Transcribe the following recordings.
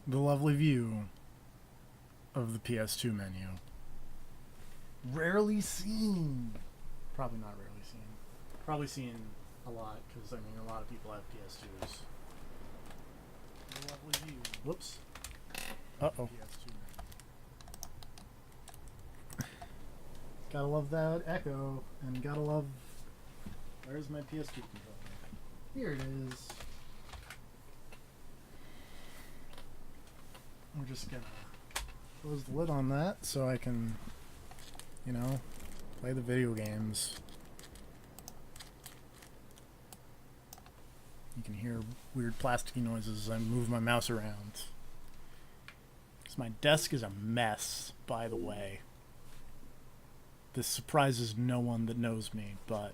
the lovely view of the PS2 menu. Rarely seen. Probably not rarely seen. Probably seen a lot, because, I mean, a lot of people have PS2s. The lovely view. Whoops. Uh-oh. PS2 menu. Gotta love that echo, and gotta love... Where's my PS2 controller? Here it is. We're just gonna close the lid on that so I can, you know, play the video games. You can hear weird plasticky noises as I move my mouse around. So my desk is a mess, by the way. This surprises no one that knows me, but...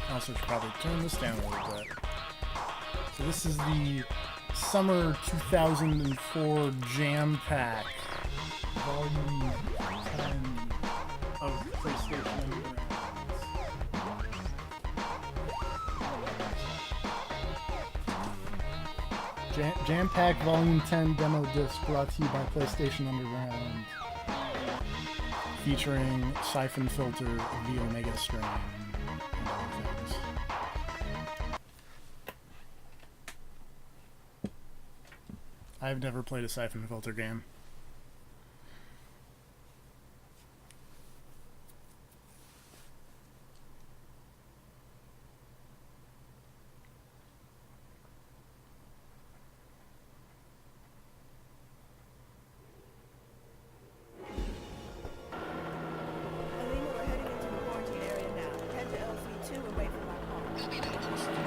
also should probably turn this down a little bit. So this is the Summer 2004 Jampack Volume 10 of PlayStation Jampack Volume 10 Demo Disc brought to you by PlayStation Underground, featuring Siphon Filter of the Omega Strain. I've never played a Siphon Filter game.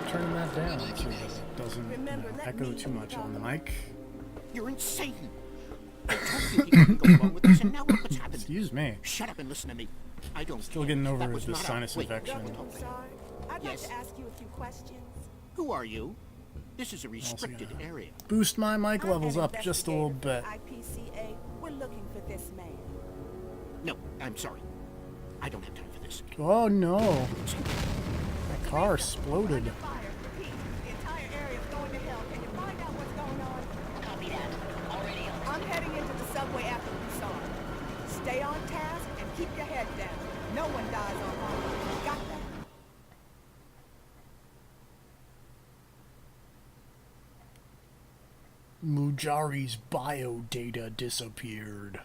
Turning that down so it doesn't echo too much on the mic. You're insane. I told you he couldn't go along with this, and now look what's happened. Excuse me. Shut up and listen to me. I don't Still getting over this this sinus infection. I'd like to ask you a few questions. Who are you? This is a restricted area. Boost my mic levels up just a little bit. SCEA, we're looking for this man. No, I'm sorry. I don't have time for this. Oh no. My car exploded. The entire area is going to hell. Can you find out what's going on? Copy that. Already on. I'm heading into the subway after we saw it. Stay on task and keep your head down. No one dies on holiday. Got that? Mujari's bio data disappeared.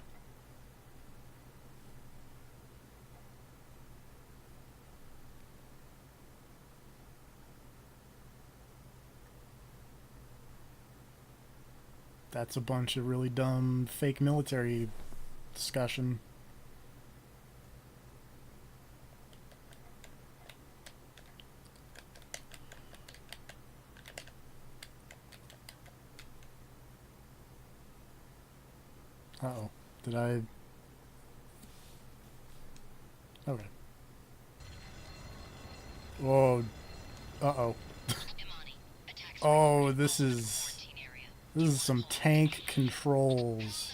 That's a bunch of really dumb fake military discussion. Uh-oh. Did I... Okay. Whoa. Uh-oh. Oh, this is some tank controls.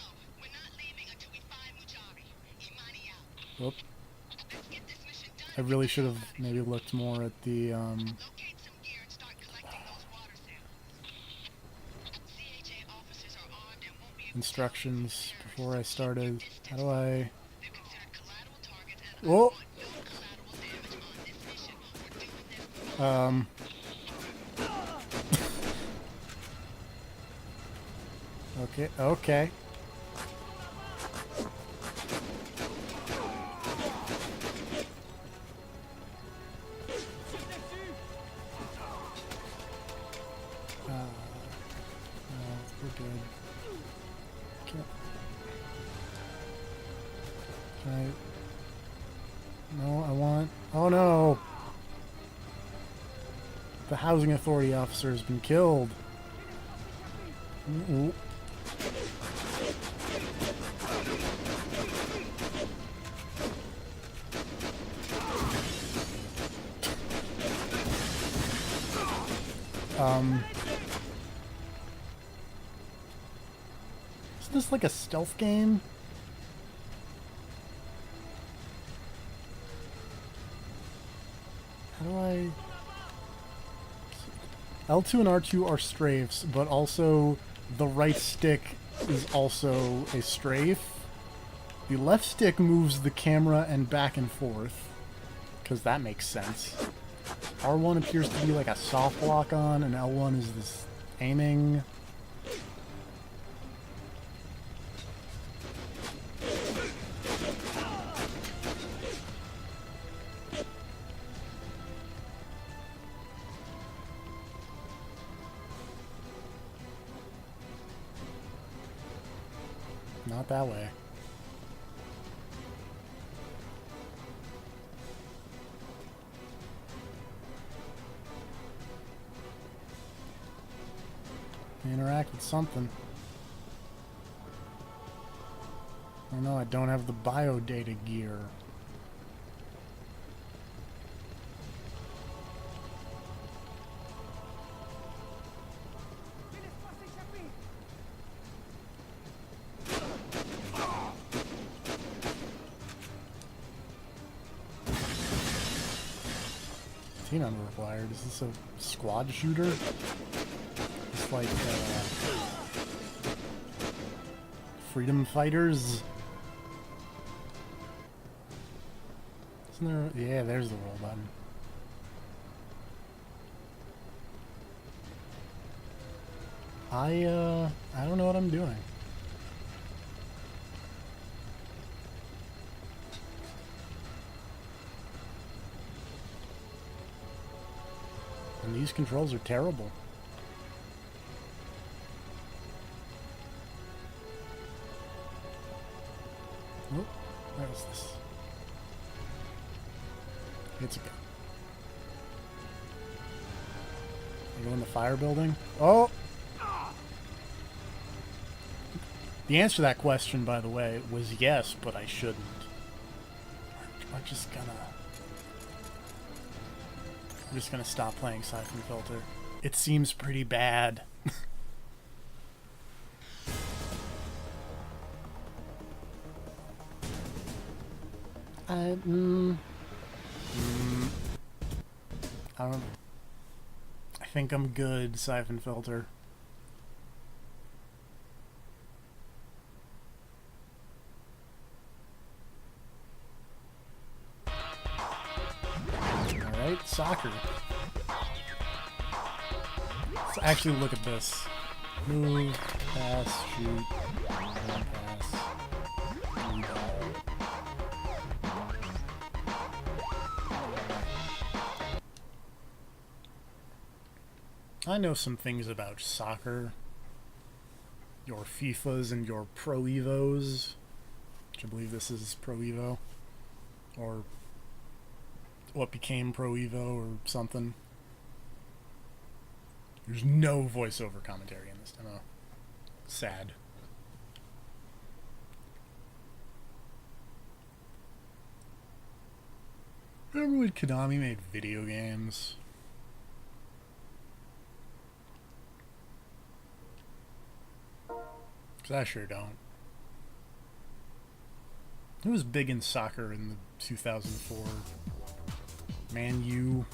Whoop. I really should have maybe looked more at the, instructions before I started. How do I... Whoa! Okay, okay. No, we're good. No, I want... Oh no! The housing authority officer has been killed. Ooh. Is this like a stealth game? L2 and R2 are strafes, but also the right stick is also a strafe. The left stick moves the camera and back and forth, because that makes sense. R1 appears to be like a soft lock on, and L1 is this aiming. Not that way. Interact with something. Oh no, I don't have the biodata gear. Team member required. Is this a squad shooter? It's like freedom fighters. Isn't there? Yeah, there's the roll button. I don't know what I'm doing. And these controls are terrible. Oh, where is this? It's a go. I go in the fire building. Oh! The answer to that question, by the way, was yes, but I shouldn't. I'm just gonna stop playing Siphon Filter. It seems pretty bad. I don't. I think I'm good, Siphon Filter. Alright, soccer. Let's actually look at this. Move, pass, shoot, run, pass, rebound. I know some things about soccer. Your FIFAs and your Pro Evos. Which I believe this is Pro Evo. Or what became Pro Evo or something. There's no voiceover commentary in this demo. Sad. Remember when Konami made video games? Because I sure don't. Who was big in soccer in the 2004? Man U.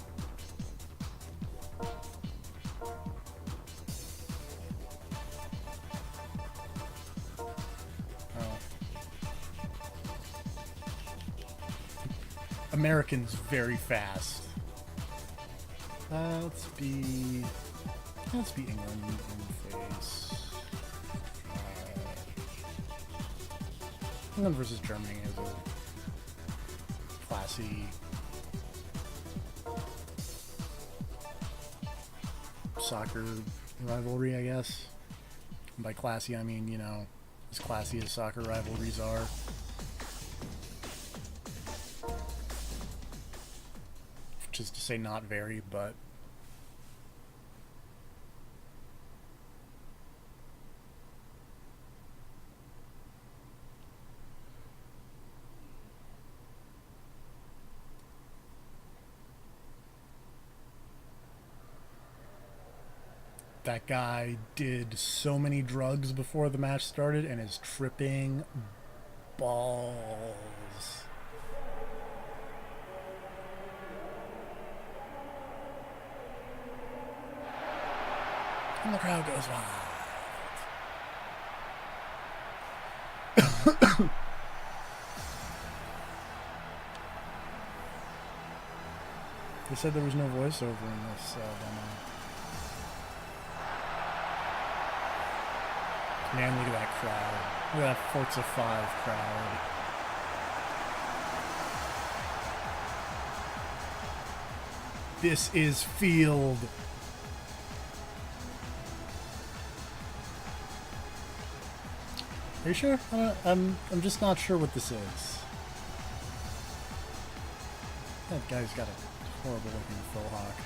Americans very fast. Let's be England in face. England versus Germany is a classy soccer rivalry, I guess. And by classy, I mean, you know, as classy as soccer rivalries are. Which is to say not very, but that guy did so many drugs before the match started and is tripping balls. And the crowd goes wild. They said there was no voiceover in this demo. Man, look at that crowd. Look at that Forza 5 crowd. This is field. Are you sure? I'm just not sure what this is. That guy's got a horrible looking faux hawk.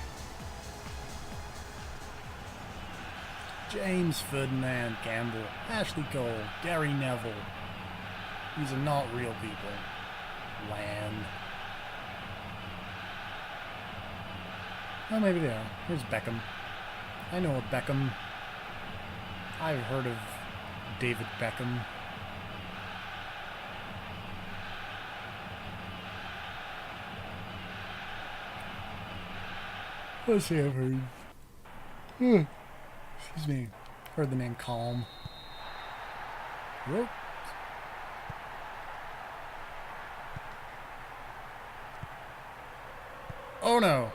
James Ferdinand Campbell, Ashley Cole, Gary Neville. These are not real people. Land. Oh, maybe they are. Here's Beckham. I know a Beckham. I've heard of David Beckham. Let's see, I've heard. Excuse me. Heard the name Calm. Whoop. Oh no.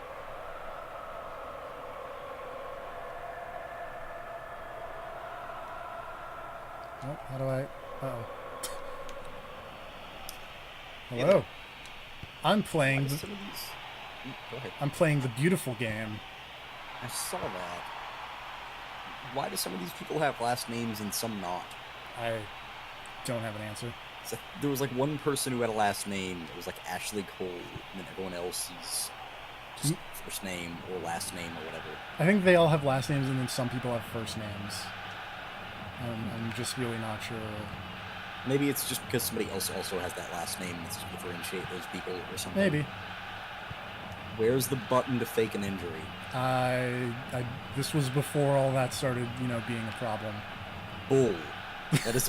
Oh, how do I? Uh-oh. Hello. Yeah. I'm playing. Some of these... Go ahead. I'm playing the beautiful game. I saw that. Why do some of these people have last names and some not? I don't have an answer. So there was like one person who had a last name. It was like Ashley Cole, and then everyone else's just first name or last name or whatever. I think they all have last names, and then some people have first names. I'm just really not sure. Maybe it's just because somebody else also has that last name that's to differentiate those people or something. Maybe. Where's the button to fake an injury? This was before all that started, being a problem. Bull. That's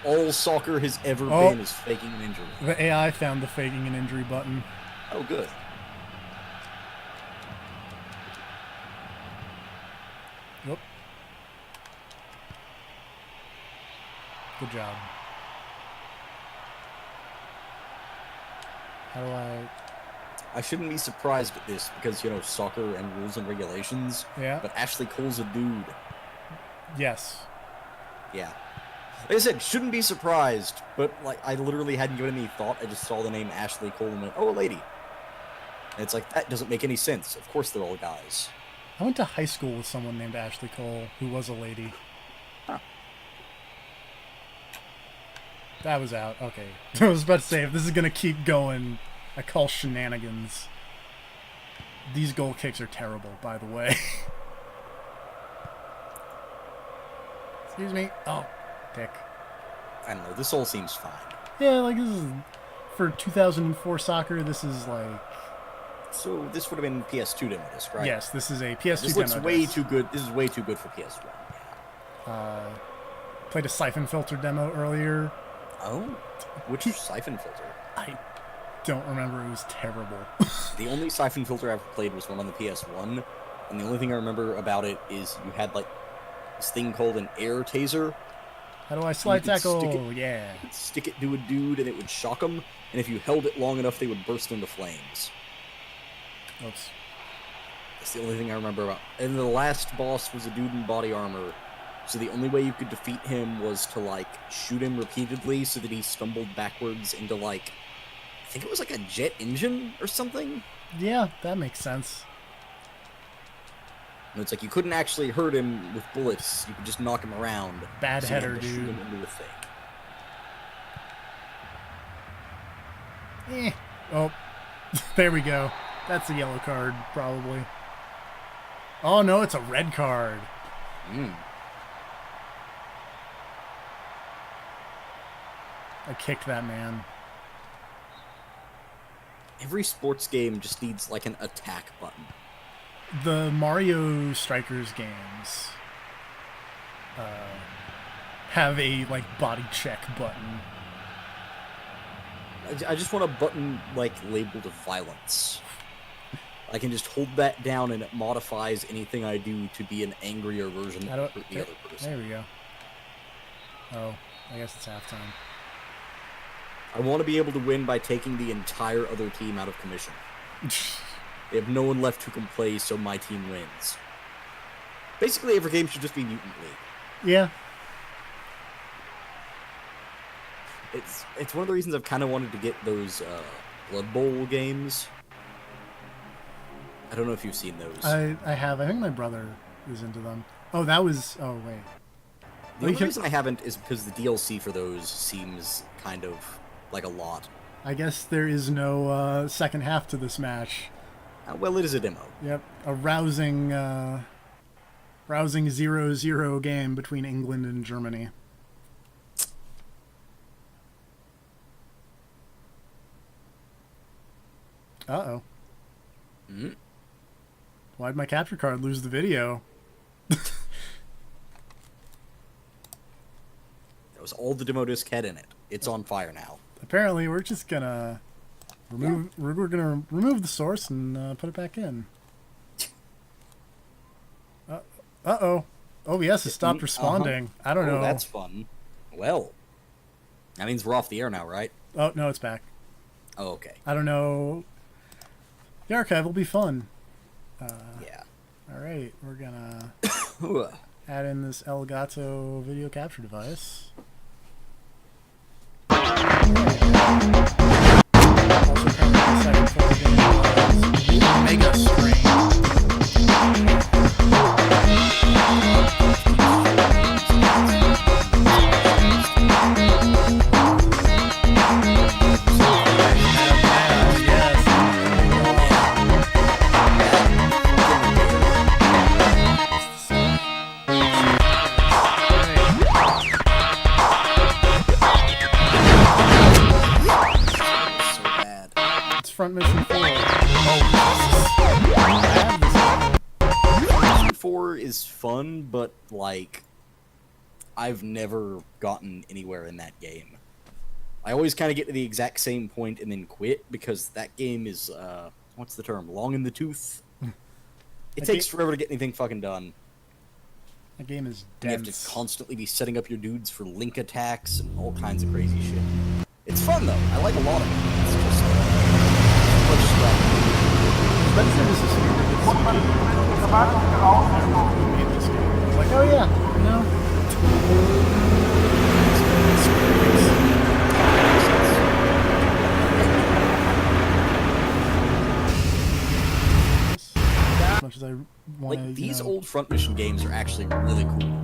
all soccer has ever been, is faking an injury. The AI found the faking an injury button. Oh, good. Yep. Good job. How do I shouldn't be surprised at this because, soccer and rules and regulations. Yeah. But Ashley Cole's a dude. Yes. Yeah. Like I said, shouldn't be surprised, but, I literally hadn't given any thought. I just saw the name Ashley Cole and went, oh, a lady. And it's like, that doesn't make any sense. Of course they're all guys. I went to high school with someone named Ashley Cole, who was a lady. Huh. That was out. Okay. I was about to say, if this is going to keep going, I call shenanigans. These goal kicks are terrible, by the way. Excuse me. Oh, dick. I don't know, this all seems fine. Yeah, this is... For 2004 soccer, this is So this would have been PS2 demo disc, right? Yes, this is a PS2 This demo looks way disc. too good. This is way too good for PS1. Played a Siphon Filter demo earlier. Oh? Which Siphon Filter? I don't remember. It was terrible. The only Siphon Filter I ever played was one on the PS1, and the only thing I remember about it is you had, this thing called an air taser. How do I slide You could stick tackle? it- Yeah. Stick it to a dude, and it would shock them, and if you held it long enough, they would burst into flames. Oops. That's the only thing I remember about. And the last boss was a dude in body armor, so the only way you could defeat him was to, shoot him repeatedly so that he stumbled backwards into, I think it was a jet engine or something? Yeah, that makes sense. And it's you couldn't actually hurt him with bullets, you could just knock him around. Bad so you had header, to shoot dude. him into a thing. Oh, there we go. That's a yellow card, probably. Oh, no, it's a red card. I kicked that man. Every sports game just needs, an attack button. The Mario Strikers games have a, body check button. I just want a button, labeled violence. I can just hold that down and it modifies anything I do to be an angrier version How of do the other person. There we go. Oh, I guess it's halftime. I want to be able to win by taking the entire other team out of commission. They have no one left who can play, so my team wins. Basically, every game should just be Mutant League. Yeah. It's one of the reasons I've kind of wanted to get those Blood Bowl games. I don't know if you've seen those. I have. I think my brother is into them. Oh, that was... Oh, wait. The only reason I haven't is because the DLC for those seems kind of like a lot. I guess there is no second half to this match. Well, it is a demo. Yep. A rousing 0-0 game between England and Germany. Uh-oh. Mm-hmm. Why'd my capture card lose the video? That was all the demo disc had in it. It's on fire now. Apparently, we're just gonna remove. Yeah. We're gonna remove the source and put it back in. Uh-oh. OBS has stopped responding. I don't know. That's fun. Well, that means we're off the air now, right? Oh, no, it's back. Oh, okay. I don't know. The archive will be fun. Yeah. All right, we're gonna add in this Elgato video capture device. Also coming in the second full game was Mega Strain. Front Mission 4. Mission 4 is fun, but, like, I've never gotten anywhere in that game. I always kind of get to the exact same point and then quit, because that game is, what's the term? Long in the tooth? It takes forever to get anything fucking done. The game is dense. You have to constantly be setting up your dudes for link attacks and all kinds of crazy shit. It's fun, though. I like a lot of it. It's just... Spencer is a like, oh yeah, you know. As much as I want like these old Front Mission games are actually really cool.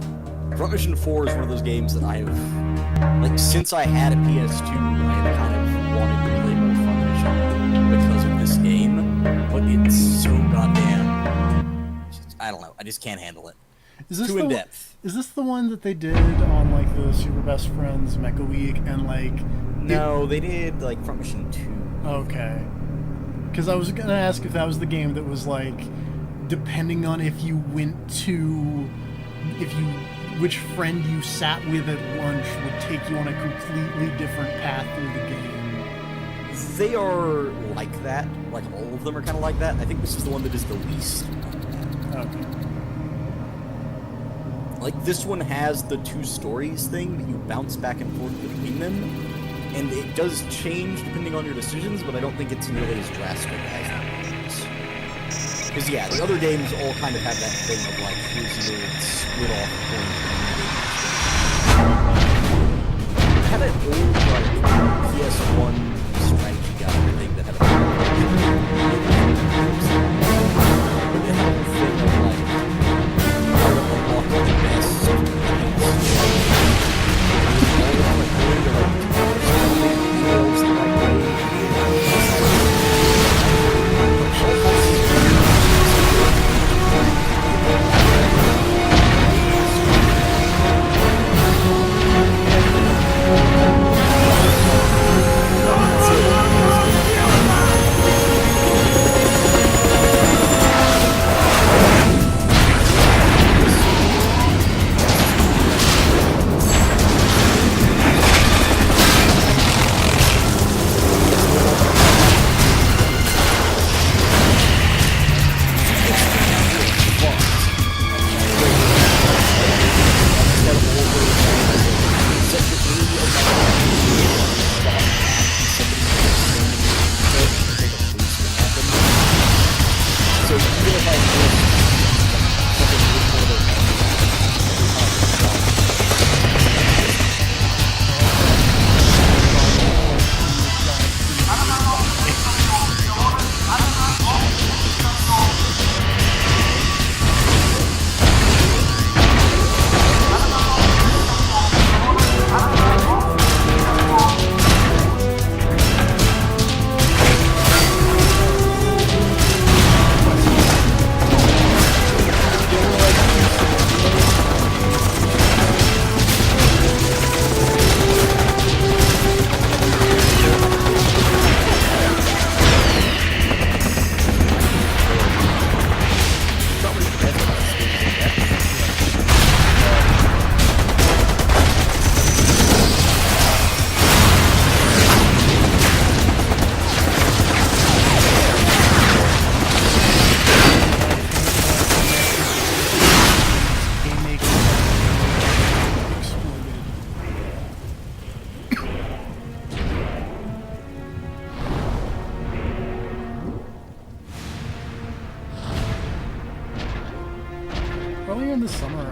Front Mission 4 is one of those games that I have, like, since I had a PS2, I have kind of wanted to play more Front Mission because of this game, but it's so goddamn, I don't know, I just can't handle it. Is this too in depth. Is this the one that they did on, like, the Super Best Friends Mecha Week and, like... No, they did, like, Front Mission 2. Okay. Because I was gonna ask if that was the game that was, like, depending on if you went to... which friend you sat with at lunch would take you on a completely different path through the game. They are like that. Like, all of them are kind of like that. I think this is the one that is the least. Okay. Like, this one has the two stories thing that you bounce back and forth between them, and it does change depending on your decisions, but I don't think it's nearly as drastic as that one is. Because, yeah, the other games all kind of have that thing of, like, here's your split off point. I had an old, like, PS1 strategy guide thing that had a but it had a thing of, like, how to unlock the best of the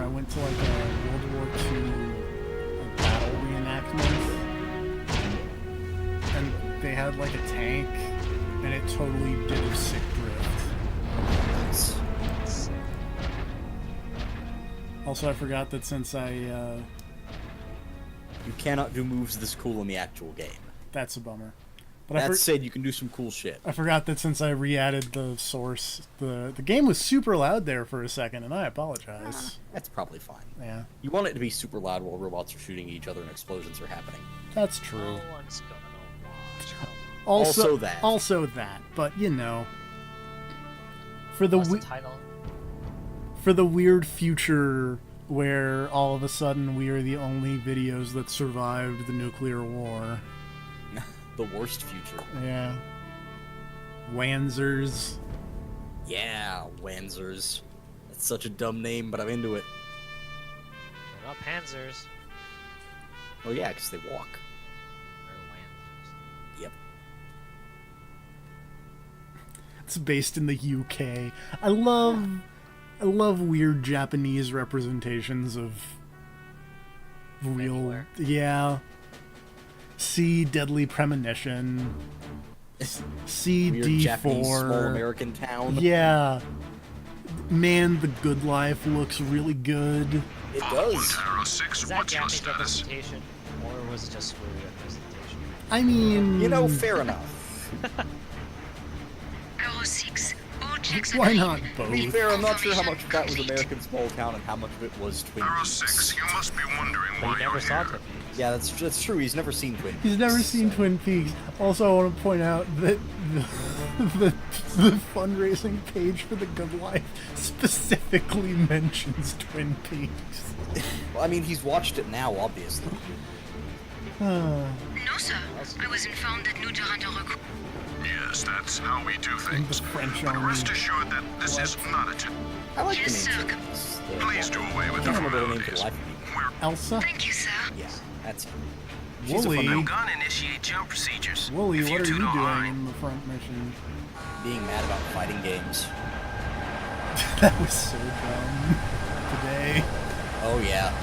I went to like a World War II like, battle reenactment, and they had like a tank, and it totally did a sick drift. Also, I forgot that since You cannot do moves this cool in the actual game. that's a bummer. But That said, you can do some cool shit. I forgot that since I re-added the source, the game was super loud there for a second, and I apologize. That's probably fine. Yeah, You want it to be super loud while robots are shooting each other and explosions are happening. that's true. No one's gonna watch. Also that. Also that, but you know, for the What's the title? for the weird future where all of a sudden we are the only videos that survived the nuclear war. The worst future. Yeah. Wanzers. Yeah, Wanzers. That's such a dumb name, but I'm into it. They're not Panzers. Oh yeah, because they walk. They're Wanzers. Yep. It's based in the UK. I love weird Japanese representations of real. Anywhere. Yeah. See Deadly Premonition. See Weird Japanese small D4. American town. Yeah. Man, The Good Life looks really good. It does. Arrow 6, Is that what's your Japanese status? representation, or was it just Screwy representation? I mean, You know, fair enough. Arrow 6. All checks why agreed. not To be both? fair, I'm not sure how much of that was Complete. American small town and how much of it was Twin Arrow Peaks. 6, you must be wondering But why you never you're saw here. Twin Peaks. Yeah, that's true. He's never seen Twin Peaks. He's never seen Twin Peaks. Also, I want to point out that the fundraising page for The Good Life specifically mentions Twin Peaks. Well, I mean, he's watched it now, obviously. No, sir. I was informed that New Duranta Yes, that's how we do In the things. French But army. rest assured that this is not a tip. I like Yes, the name sir. for this. Please do away with I the can't remember the name for the formalities. life of me. We're Elsa? Thank you, sir. Yeah, that's it. She's a Wooly. fun I'm name. gonna initiate jump procedures. Wooly, If what are two you don't doing mind. in the front mission? Being mad about fighting games. That was so dumb today. Oh yeah.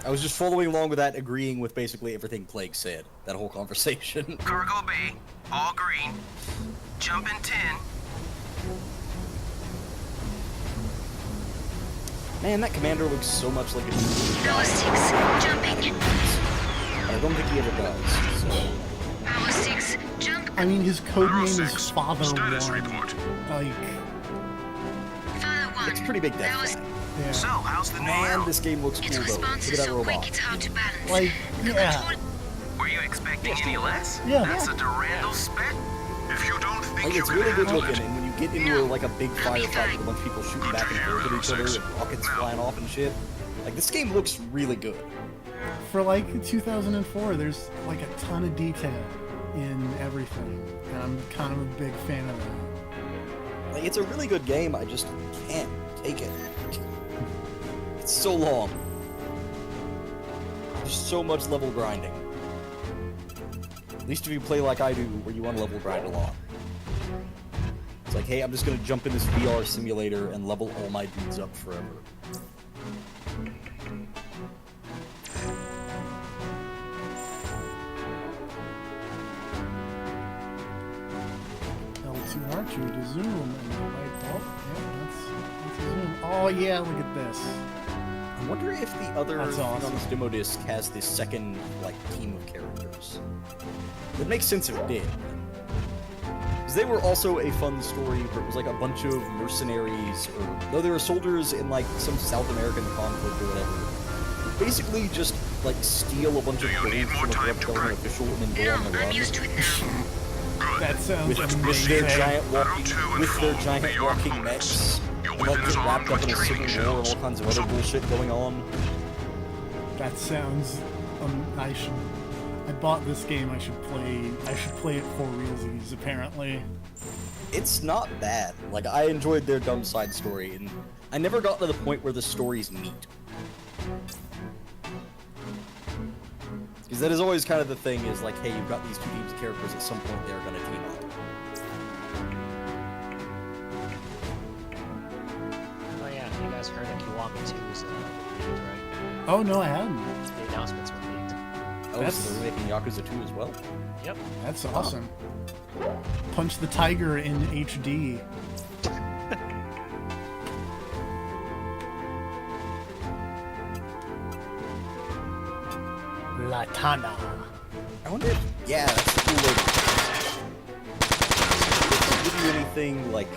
I was just following along with that, agreeing with basically everything Plague said. That whole conversation. Cargo bay, all green. Jump in 10. Man, that commander looks so much like a dude. Arrow 6. Jumping. I don't think he ever does. So Arrow 6. Jump. I mean, his code Arrow name is 6, Father status One. report. Like, Father 1. it's a pretty big That death was- flag. yeah. So, how's the new Man, arrow? this game looks Its cool though. response Look is at that so quick robot. it's hard to balance. Like, The yeah. control- Were you expecting any less? Yeah. That's a Durandal spec? If you don't think Like, you it's can really good handle looking, it, and when you get into like a big firefight with a bunch of people shooting Good back to and hear, forth at each other 06. and rockets Now- flying off and shit, like this game looks really good. For like 2004, there's like a ton of detail in everything, and I'm kind of a big fan of that. Like it's a really good game. I just can't take it. It's so long. There's so much level grinding. At least if you play like I do, where you want to level grind a lot. It's like, hey, I'm just gonna jump in this VR simulator and level all my dudes up forever. L2 R2 to zoom, and the right, oh, yeah, that's a zoom. Oh yeah, look at this. I wonder if the other That's thing awesome. on this demo disc has this second like team of characters. It makes sense if it did. Because they were also a fun story where it was like a bunch of mercenaries, or no, they were soldiers in like some South American conflict or whatever. Basically, just like steal a bunch of Do you gold need more from a time corrupt to government practice? official and then go No, on the I'm run. used to it now. Good. That sounds With amazing. their giant walking, Two and with their four giant be your walking opponents. mechs, Your and like weapon is get armed wrapped up with in a training civil war and all shells. kinds of other bullshit going on. That sounds. I should. I bought this game. I should play it for realsies. Apparently. It's not bad. Like, I enjoyed their dumb side story, and I never got to the point where the stories meet. Because that is always kind of the thing, is like, hey, you've got these two teams of characters, at some point they're gonna team up. Oh yeah, you guys heard that Kiwami 2 is leaked, right? Oh no, I hadn't. The announcements were leaked. Oh, That's- so they're making Yakuza 2 as well? Yep. That's awesome. Punch the Tiger in HD. Latana. I wonder if... Yeah, that's a cool way to... If they give you anything, like,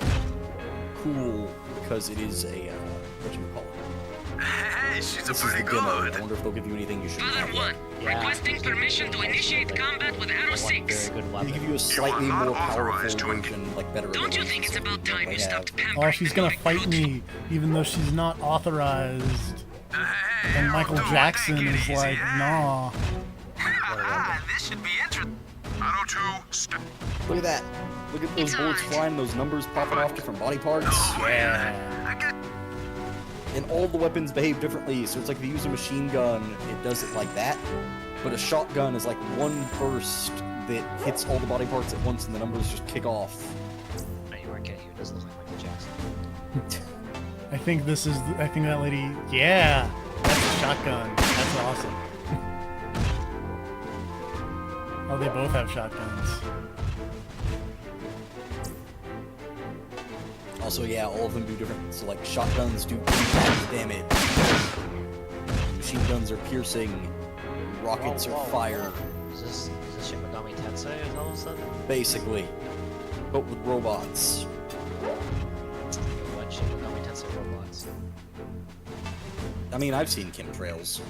cool, because it is a, what you call it? Hey, she's This is the demo. I wonder if they'll give you anything you should Father have. 1, Yeah. requesting permission to initiate combat with Arrow One 6. very good They weapon. give you a slightly not more authorized powerful to version, like better Don't you abilities think it's than about time they you have. stopped pampering Oh, she's gonna the fight brute? me, even though she's not authorized. And Michael Jackson is like, nah. This should be interesting. Auto 2, stop. Look at that. Look at those It's bullets alright. flying, those numbers popping off different body parts. Yeah. I get And all the weapons behave differently, so it's like if you use a machine gun, it does it like that. But a shotgun is like one burst that hits all the body parts at once and the numbers just kick off. No, you weren't kidding. It doesn't look like Michael Jackson. I think this is. I think that lady. Yeah, that's a shotgun. That's awesome. Oh, they both have shotguns. Also, yeah, all of them do different. So, like, shotguns do impact damage. Machine guns are piercing. Rockets Whoa, are whoa, fire, whoa. Is this Shin Megami Tensei all of a sudden? basically. But with robots. What Shin Megami Tensei robots? I mean, I've seen chemtrails.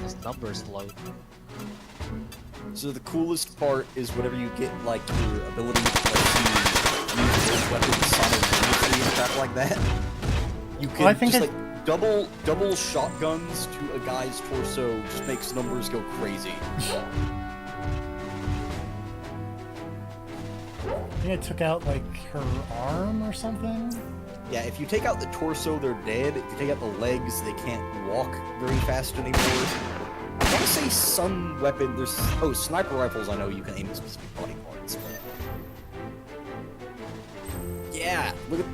Those numbers load. So the coolest part is whenever you get, like, your ability to, like, use those weapons simultaneously and crap like that. You can I think just, I- like, double shotguns to a guy's torso just makes numbers go crazy. I think I took out like her arm or something. Yeah, if you take out the torso, they're dead. If you take out the legs, they can't walk very fast anymore. I want to say some weapon, there's... Oh, sniper rifles, I know you can aim at specific body parts, but... Yeah, look at...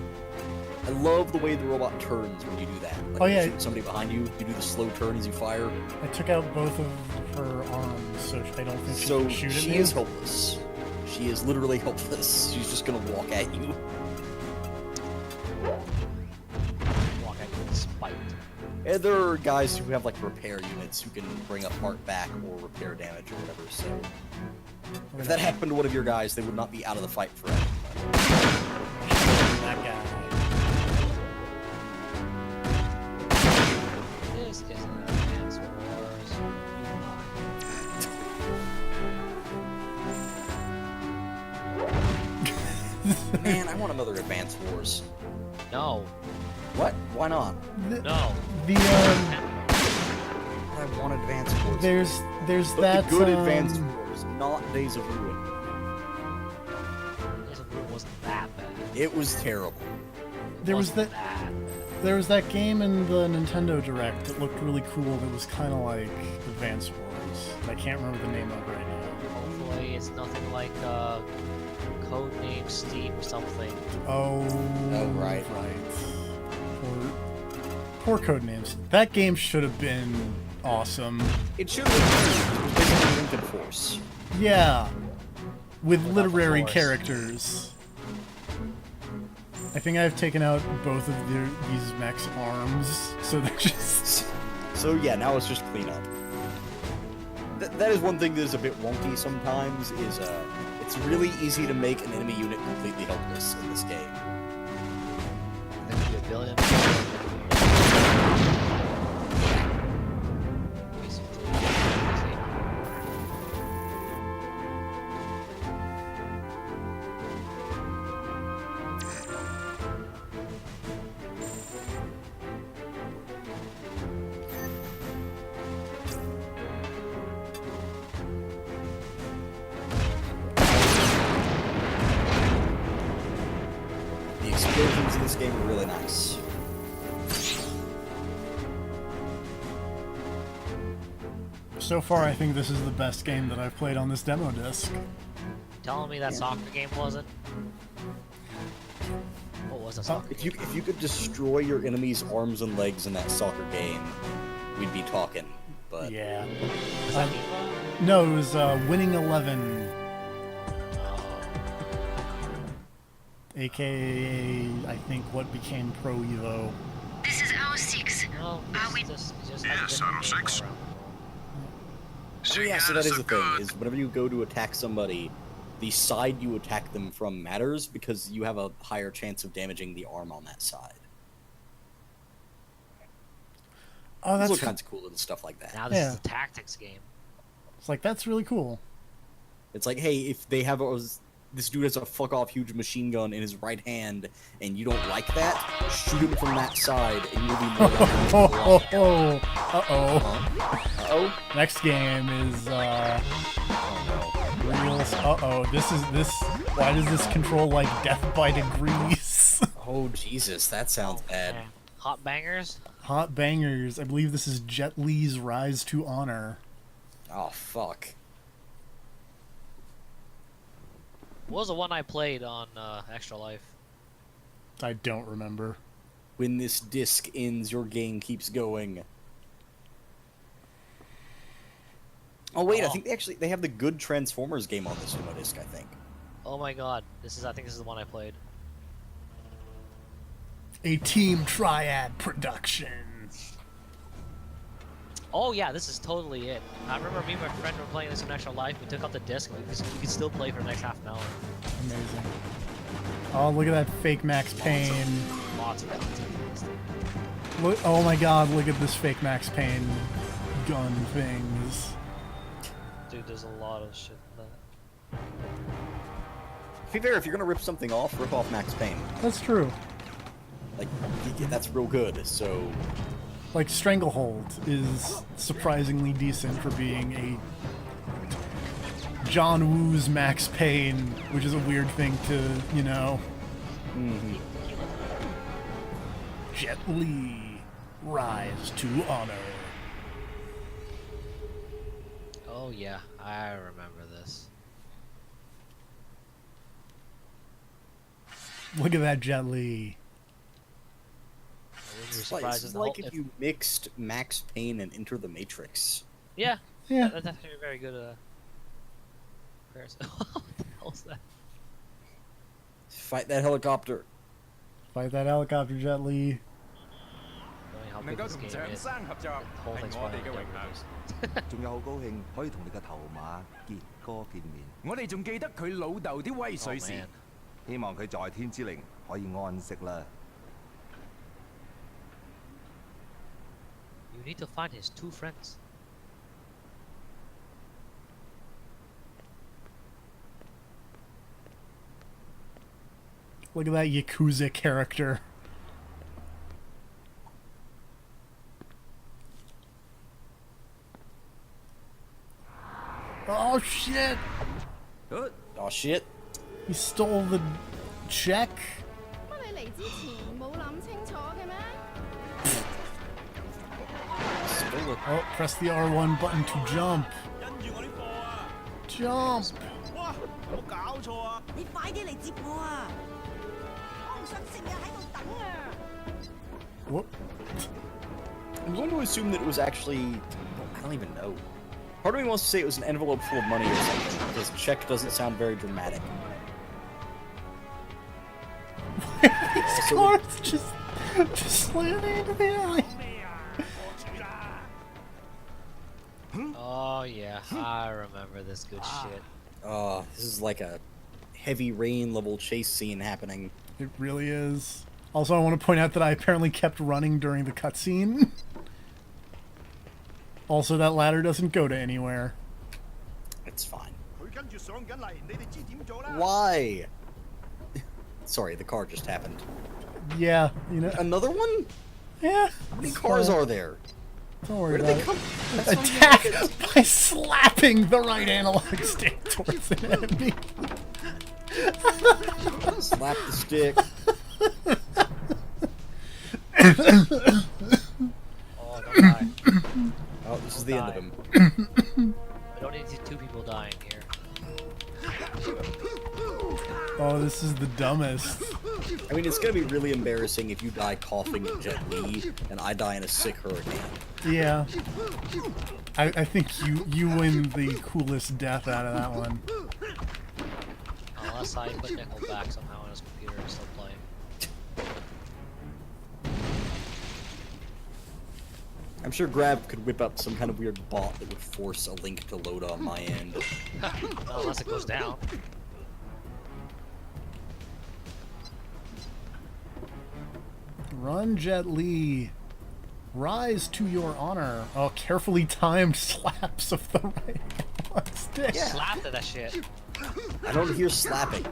I love the way the robot turns when you do that. Like, Oh, when you yeah. shoot somebody behind you, you do the slow turn as you fire. I took out both of her arms, so I don't think she So can shoot at she me. is helpless. She is literally helpless. She's just gonna walk at you. Walk out with spite. And there are guys who have like repair units who can bring a part back or repair damage or whatever, so... If that happened to one of your guys, they would not be out of the fight forever. That guy. This isn't Advance Wars. Man, I want another Advance Wars. No. What? Why not? No. I want Advance Wars. There's But that the good Advance Wars, not Days of Ruin. Days of Ruin wasn't that bad. It was terrible. There was Wasn't that bad. there was that game in the Nintendo Direct that looked really cool that was kind of like Advance Wars. I can't remember the name of it right now. Hopefully it's nothing like Codename Steam something. Oh, right. Poor Codenames. That game should have been awesome. It should have been. It was basically Lincoln Force. Yeah, with Without the literary Force. characters. I think I've taken out both of these mechs' arms, so they're just... So yeah, now it's just cleanup. That is one thing that is a bit wonky sometimes, is it's really easy to make an enemy unit completely helpless in this game. There could be a billion. Basically. The explosions in this game are really nice. So far, I think this is the best game that I've played on this demo disc. Telling me that soccer game wasn't? was a soccer If game. you could destroy your enemy's arms and legs in that soccer game, we'd be talking. But Yeah. Was that FIFA? No, it was Winning 11, aka I think what became Pro Evo. This is our 6. No, we- just Yes, I'm 6. oh, yeah, so that is the thing, is whenever you go to attack somebody, the side you attack them from matters because you have a higher chance of damaging the arm on that side. Oh, There's all that's kinds of cool little stuff like that. Now this Yeah. is a tactics game. it's like that's really cool. It's like, hey, if they have this dude has a fuck off huge machine gun in his right hand, and you don't like that, shoot him from that side, and you'll be more likely to Oh, block. oh, oh. Uh-oh. Next game is Oh real. This. Why does this control like death by degrees? no. Oh Jesus, that sounds bad. Man. Hot bangers? Hot bangers. I believe this is Jet Li's Rise to Honor. Oh fuck. What was the one I played on Extra Life? I don't remember. When this disc ends, your game keeps going. Oh wait, I Oh. think they have the good Transformers game on this demo disc, I think. Oh my god, I think this is the one I played. A Team Triad production. Oh yeah, this is totally it. I remember me and my friend were playing this on Extra Life. We took out the disc, and we could still play for the next half an hour. Amazing. Oh, look at that fake Max Payne. Lots of content in this thing. Look, oh my god, look at this fake Max Payne gun things. Dude, there's a lot of shit in that. To be fair, if you're gonna rip something off, rip off Max Payne. That's true. Like, that's real good, so... Like, Stranglehold is surprisingly decent for being a John Woo's Max Payne, which is a weird thing to, you know. Jet Li, Rise to Honor. Oh yeah, I remember this. Look at that Jet Li. I wouldn't be It's like, surprised if the like whole- if you mixed Max Payne and Enter the Matrix. Yeah, Yeah. that's actually a very good comparison. What the hell's that? Fight that helicopter. Fight that helicopter, Jet Li. Knowing how 能 big 夠 this 同 game 長 is, 生合作 the whole 係 thing's 我哋 probably 嘅榮 done. 幸。仲有好高興可以同你嘅頭馬傑哥見面，我哋仲記得佢老豆啲威 Oh 水史。 man. 希望佢在天之靈可以安息啦。 You need to find his 2 friends. Look at that Yakuza character. Oh shit! Oh shit. He stole the check? 乜你嚟之前冇諗清楚嘅咩？ Stole it. Oh, press the R1 button to jump. 跟住我啲貨啊！ Jump! 哇，有冇搞錯啊？你快啲嚟接我啊！我唔想成日喺度等啊！ Whoop. I'm going to assume that it was actually... I don't even know. Part of me wants to say it was an envelope full of money or something, because check doesn't sound very dramatic. These So- cars just slamming into the alley. 咩啊？我煮啦！ Oh yeah, I remember this good shit. This is like a heavy rain level chase scene happening. It really is. Also, I want to point out that I apparently kept running during the cutscene. Also, that ladder doesn't go to anywhere. It's fine. 佢跟住上緊嚟，你哋知點做啦？ Why? Sorry, the car just happened. Yeah, you know. Another one? Yeah. How many it's cars fine. are there? Don't worry Where did they about come? it. That's not even Attack like by slapping the right analog stick towards an enemy. a- Slap the stick. Oh, don't die. Oh, this is the end of him. I don't need to see 2 people dying here. Oh, this is the dumbest. I mean, it's gonna be really embarrassing if you die coughing at Jet Li and I die in a sick hurricane. Yeah. I think you win the coolest death out of that one. Unless I put Nickel back somehow on his computer and still playing. I'm sure Grab could whip up some kind of weird bot that would force a link to load on my end. Well, unless it goes down. Run, Jet Li. Rise to your honor. Oh, carefully timed slaps of the right stick. Yeah. Slapped at that shit. I don't hear slapping.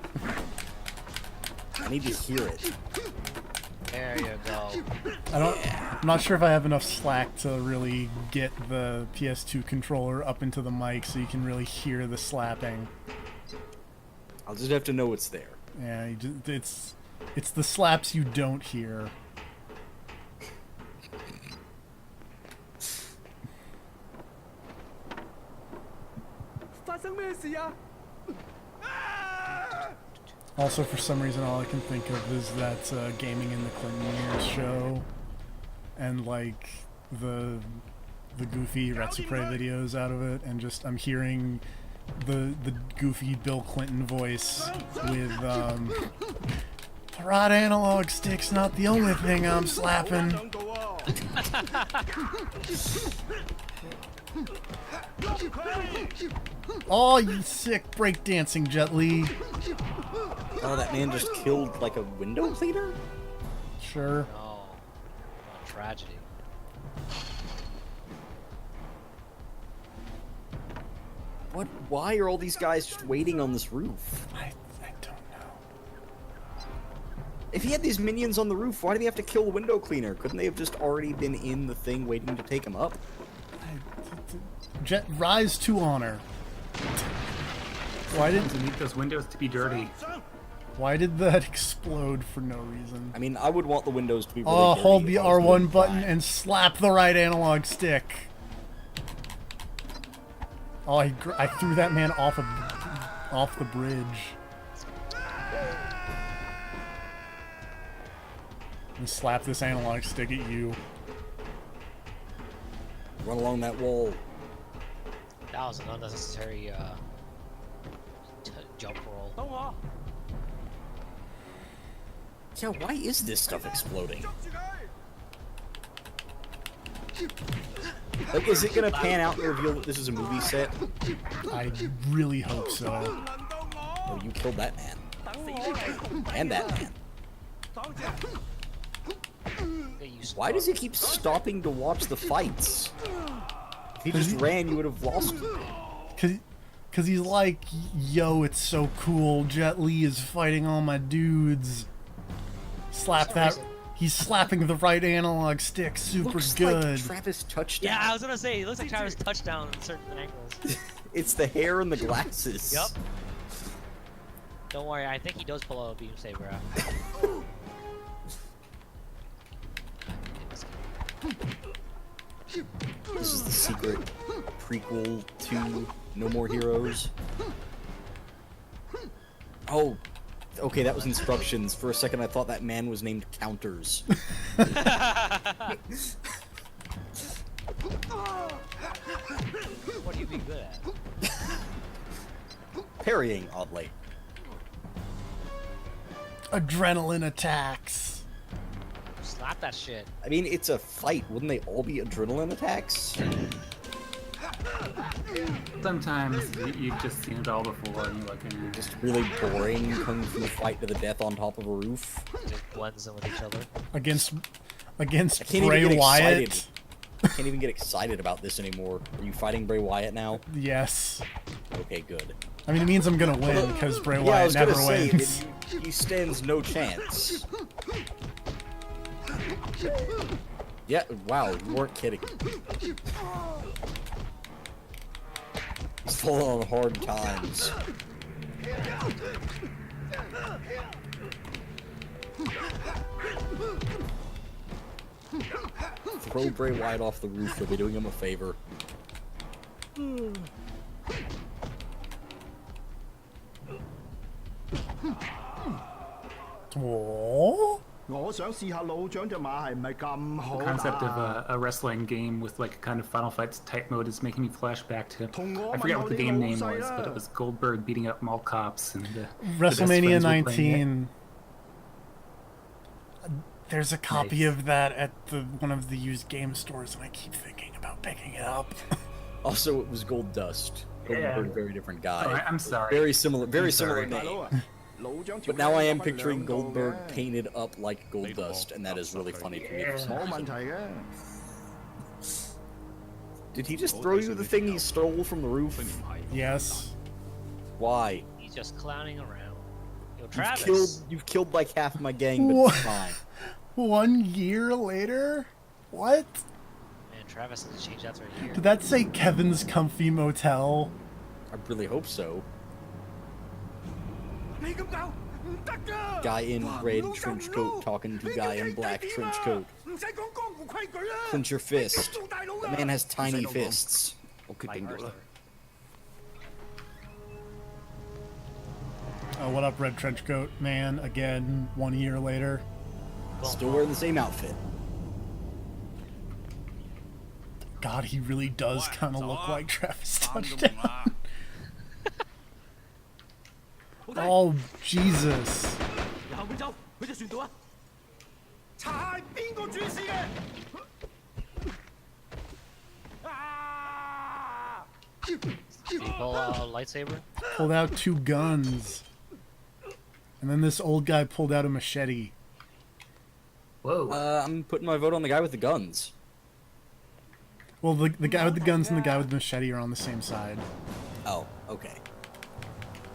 I need to hear it. There you go. I'm not sure if I have enough slack to really get the PS2 controller up into the mic so you can really hear the slapping. I'll just have to know it's there. Yeah, it's the slaps you don't hear. Also, for some reason, all I can think of is that Gaming in the Clinton Years show, and like the goofy Retsupre videos out of it, and just I'm hearing the goofy Bill Clinton voice with the right analog stick's not the only thing I'm slapping. Oh, you sick breakdancing, Jet Li. Oh, that man just killed, like, a window cleaner? Sure. No. What a tragedy. What? Why are all these guys just waiting on this roof? I don't know. If he had these minions on the roof, why did he have to kill the window cleaner? Couldn't they have just already been in the thing waiting to take him up? Rise to honor. Why did You need those windows to be dirty. Why did that explode for no reason? I mean, I would want the windows to be really Oh, dirty hold the if I was R1 doing button that. and slap the right analog stick. Oh, I threw that man off the bridge. And slap this analog stick at you. Run along that wall. That was an unnecessary jump roll. Yeah, why is this stuff exploding? Like, is it gonna pan out and reveal that this is a movie set? I really hope so. Oh, you killed that man. And that man. Why does he keep stopping to watch the fights? If he just ran, you would have lost him. Cause he's like, yo, it's so cool. Jet Li is fighting all my dudes. Slap that. He's slapping the right analog stick super Looks good. like Travis Touchdown. Yeah, I was gonna say, it looks like Travis touchdown in certain angles. It's the hair and the glasses. Yep. Don't worry, I think he does pull out a beam saber out. This is the secret prequel to No More Heroes. Oh, okay, that was instructions. For a second, I thought that man was named Counters. What do you be good at? Parrying, oddly. Adrenaline attacks. Slap that shit. I mean, it's a fight. Wouldn't they all be adrenaline attacks? Sometimes you've just seen it all before and you're like, Just really boring kung fu fight to the death on top of a roof. Just blends them with each other. Against I can't Bray even get Wyatt. excited. I can't even get excited about this anymore. Are you fighting Bray Wyatt now? Yes. Okay, good. I mean, it means I'm gonna win because Bray Yeah, I Wyatt was never gonna say, wins. he stands no chance. Yeah, wow, you weren't kidding. He's falling on hard times. Throw Bray Wyatt off the roof, you'll be doing him a favor. Oh. 我想試下老獎隻馬係唔係咁好 The concept of 打 a wrestling game with like a kind of Final Fights type mode is making me flash back to, 同我 I forget 問 what the 我啲 game 老 name 細 was, but it 啦 was Goldberg beating up mall cops and the WrestleMania best friends were playing it. 19. There's a copy Nice. of that at one of the used game stores, and I keep thinking about picking it up. Also, it was Gold Dust. Yeah. Goldberg, very different guy. Oh, I'm sorry. Very similar, very I'm similar sorry. 大佬 name. 啊，老獎條 But now I am 分兩 picturing 度 Goldberg 嘅 painted up like Gold Dust, and that is really funny to me. for some 冇 reason. 問題嘅。 Did he just throw you the thing he stole from the roof? Yes. Why? He's just clowning around. Yo, You've Travis. killed like half my gang, but What? it's fine. 1 year later? What? Man, Travis has changed after a year. Did that say Kevin's Comfy Motel? I really hope so. 你咁搞唔得㗎！ Guy in 哇 red 老就 trench 唔 coat 撈 talking to 你 guy 叫 in 兄弟 black 點 trench 啊 coat. 唔使講江湖規矩啦。 Clench your 你 fist. 做大佬 The 㗎 man has tiny 唔使咁講 fists. 我決定咗啦。 Oh, what up, Red Trenchcoat Man? Again, 1 year later. Still wearing the same outfit. God, he really does kind of look like Travis Touchdown. Oh, Jesus. 由後面走，去隻船度啊！查係邊個主事嘅？啊！ Did he pull out a lightsaber? Pulled out 2 guns. And then this old guy pulled out a machete. Whoa. I'm putting my vote on the guy with the guns. Well, the guy with the guns and the guy with the machete are on the same side. Oh, okay.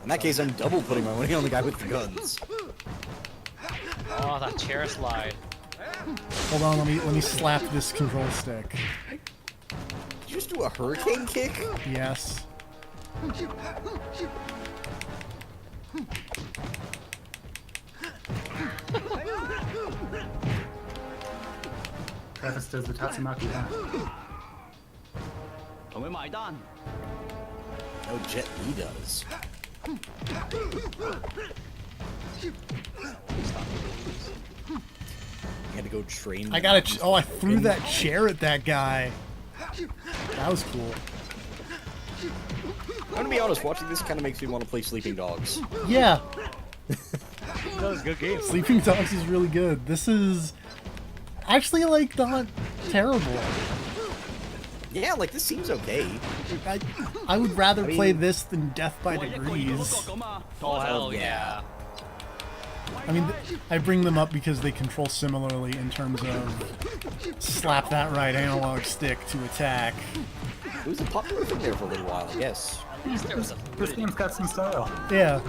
In that case, I'm double putting my money on the guy with the guns. Oh, that chair slide. Hold on, let me slap this control stick. Did you just do a hurricane kick? Yes. Travis does the Tatsumaki, huh? 同佢埋單。 No, Jet Li does. I had to go train. I got oh, I threw that chair at that guy. That was cool. I'm gonna be honest, watching this kind of makes me want to play Sleeping Dogs. Yeah. That was a good game. Sleeping Dogs is really good. This is actually, like, not terrible. Yeah, like, this seems okay. I would rather I mean- play this than Death by Degrees. Oh, hell yeah. I mean, I bring them up because they control similarly in terms of slap that right analog stick to attack. It was a popular thing there for a little while, I guess. At least there was a This game's got some style. Yeah.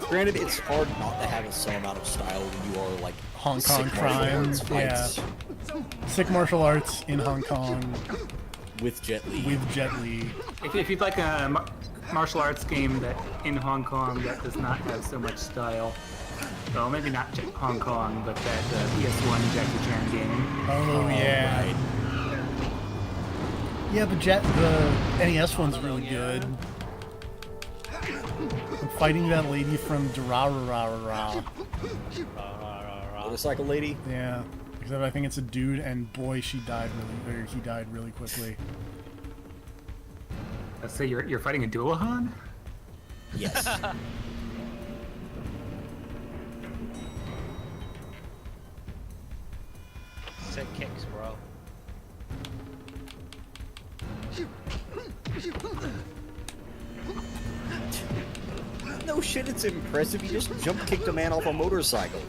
Granted, it's hard not to have some amount of style when you are, like, Hong sick Kong martial crime, arts yeah. fights Sick martial arts in Hong Kong with Jet Li. with Jet Li. If you'd like a martial arts game that in Hong Kong that does not have so much style, well, maybe not Hong Kong, but that PS1 Jackie Chan game. Oh, yeah. Right. Yeah, the NES one's really good. I'm fighting that lady from Durarara. Motorcycle lady? Yeah. Except I think it's a dude, and boy, he died really quickly. Let's say you're fighting a Duahan? Yes. Sick kicks, bro. No shit, it's impressive. You just jump kicked a man off a motorcycle.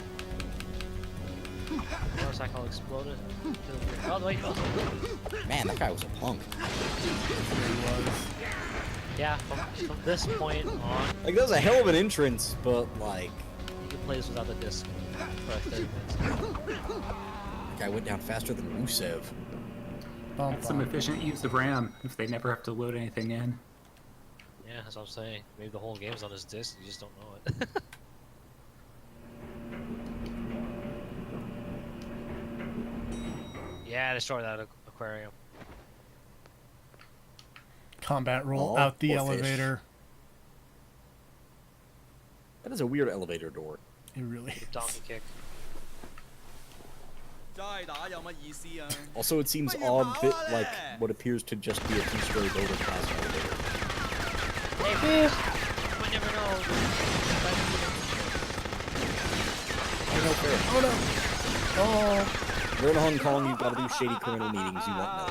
Motorcycle exploded. Oh, wait, no. Man, that guy was a punk. Yeah, from this point on, Like, that was a hell of an entrance, but, like, you can play this without the disc for like 30 minutes. the guy went down faster than Rusev. That's some efficient use of RAM if they never have to load anything in. Yeah, that's what I'm saying. Maybe the whole game's on this disc, you just don't know it. Yeah, destroy that aquarium. Combat roll Oh, out the poor fish. elevator. That is a weird elevator door. It really Donkey is. kick. Also, it seems odd that, like, what appears to just be a two-story building has an elevator. Hey, man. We never know. Oh no! Oh! You're in Hong Kong, you've got to do shady criminal meetings, you won't know.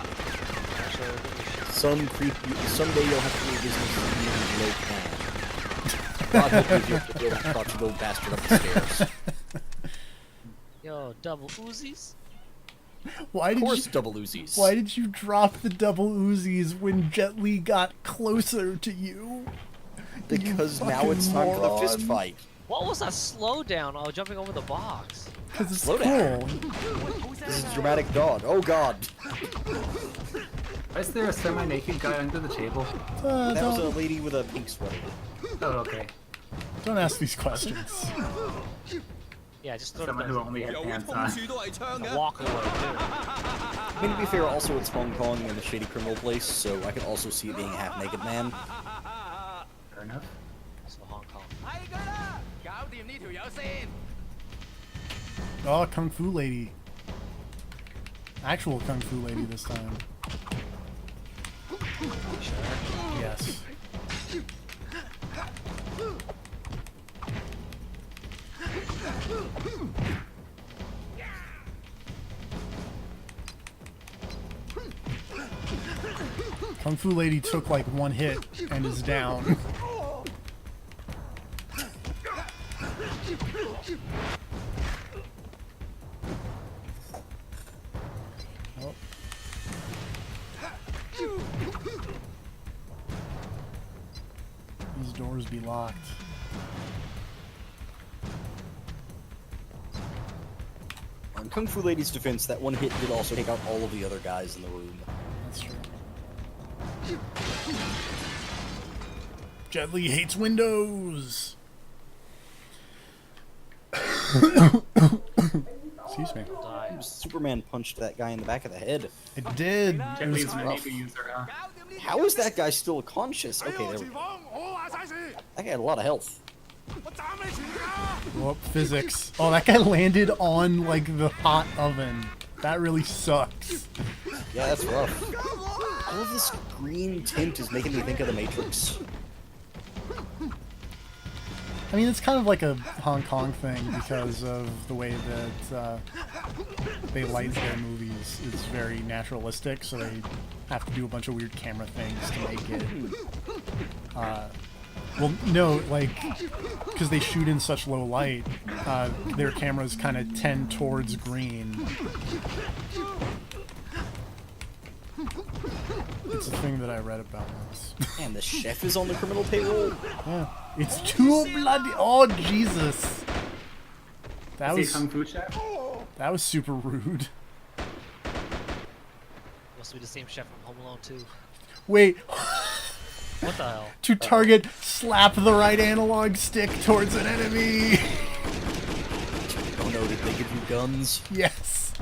Someday you'll have to do a business with low plan. God help you if you have to crotch a little bastard up the stairs. Yo, double Uzis? Why Of did course, you, double Uzis. Why did you drop the double Uzis when Jet Li got closer to you? Because You now it's time for the fist moron. fight. What was that slowdown? Oh, jumping over the box. Because it's Slow cool. down. This is dramatic dog. Oh god. Is there a semi-naked guy under the table? That was a lady with a pink sweater. Oh, okay. Don't ask these questions. Yeah, just throw Someone the who only had pants on. walk away, too. I mean, to be fair, also it's Hong Kong and a shady criminal place, so I can also see it being a half-naked man. Fair enough. Also Hong Kong. Oh, Kung Fu Lady. Actual Kung Fu Lady this time. Yes. Kung Fu Lady took like one hit and is down. Oh. These doors be locked. On Kung Fu Lady's defense, that one hit did also take out all of the other guys in the room. That's true. Jet Li hates windows. Excuse me. Superman punched that guy in the back of the head. It did. Jet Li's an enable user, huh? How is that guy still conscious? Okay, there we go. That guy had a lot of health. Whoop, physics. Oh, that guy landed on, like, the hot oven. That really sucks. Yeah, that's rough. All of this green tint is making me think of the Matrix. I mean, it's kind of like a Hong Kong thing because of the way that they light their movies. It's very naturalistic, so they have to do a bunch of weird camera things to make it. Well, no, like, because they shoot in such low light, their cameras kind of tend towards green. It's a thing that I read about once. Man, the chef is on the criminal payroll? Yeah. It's too bloody. Oh, Jesus. That Is he was a Kung Fu chef? that was super rude. Must be the same chef from Home Alone 2. Wait. What the hell? To target, slap the right analog stick towards an enemy. Oh no, did they give you guns? Yes.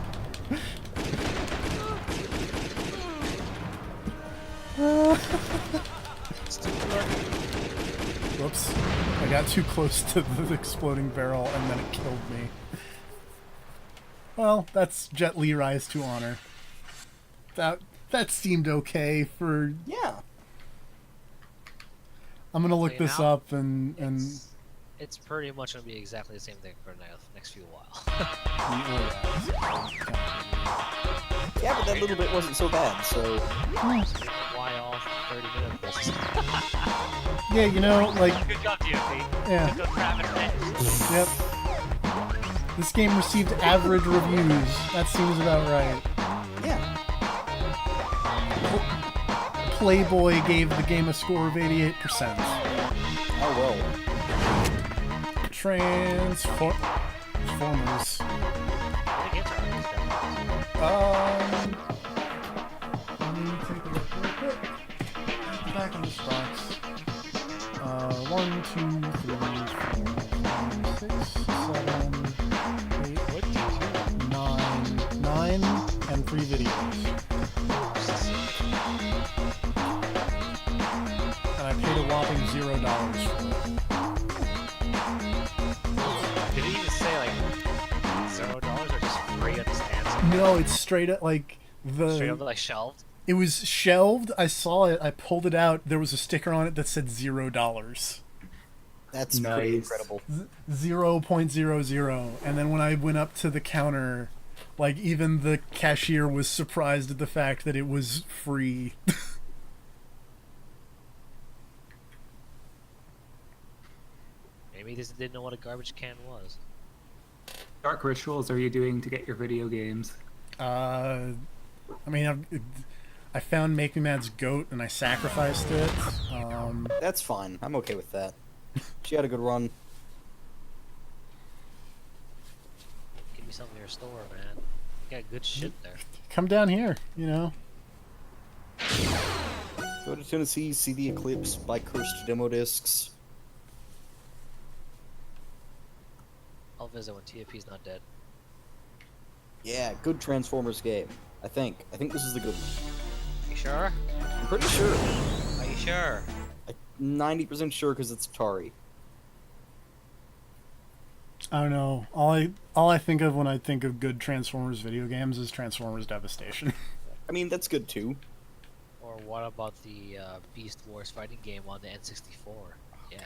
Whoops. I got too close to the exploding barrel and then it killed me. Well, that's Jet Li Rise to Honor. That seemed okay for... Yeah. I'm gonna look this now, up and It's pretty much gonna be exactly the same thing for the next few while. Yeah, but that little bit wasn't so bad, so... Why all 30 minutes? yeah, you know, like... Good job, DFP. Yeah. Good job, grabbing it. Yep. This game received average reviews. That seems about right. Yeah. Playboy gave the game a score of 88%. Oh well. Transformers. Let me take a look real quick. Back in this box. 1, 2, 3, 4, 5, 6, 7, 8, 9, and 3 videos. And I paid a whopping $0 for it. No, it's straight up like Straight up like shelved. It was shelved. I saw it. I pulled it out. There was a sticker on it that said $0. That's pretty incredible. 0.00. And then when I went up to the counter, like even the cashier was surprised at the fact that it was free. Maybe they didn't know what a garbage can was. Dark rituals are you doing to get your video games? I mean, I found Make Me Mad's goat and I sacrificed it. That's fine. I'm okay with that. She had a good run. Give me some of your store, man. You got good shit there. Come down here, you know. Go to Tennessee, see the Eclipse, buy cursed demo discs. I'll visit when TFP's not dead. Yeah, good Transformers game. I think this is the good one. You sure? I'm pretty sure. Are you sure? I'm 90% sure because it's Atari. I don't know. All I think of when I think of good Transformers video games is Transformers Devastation. I mean, that's good too. Or what about the Beast Wars fighting game on the N64? Yeah.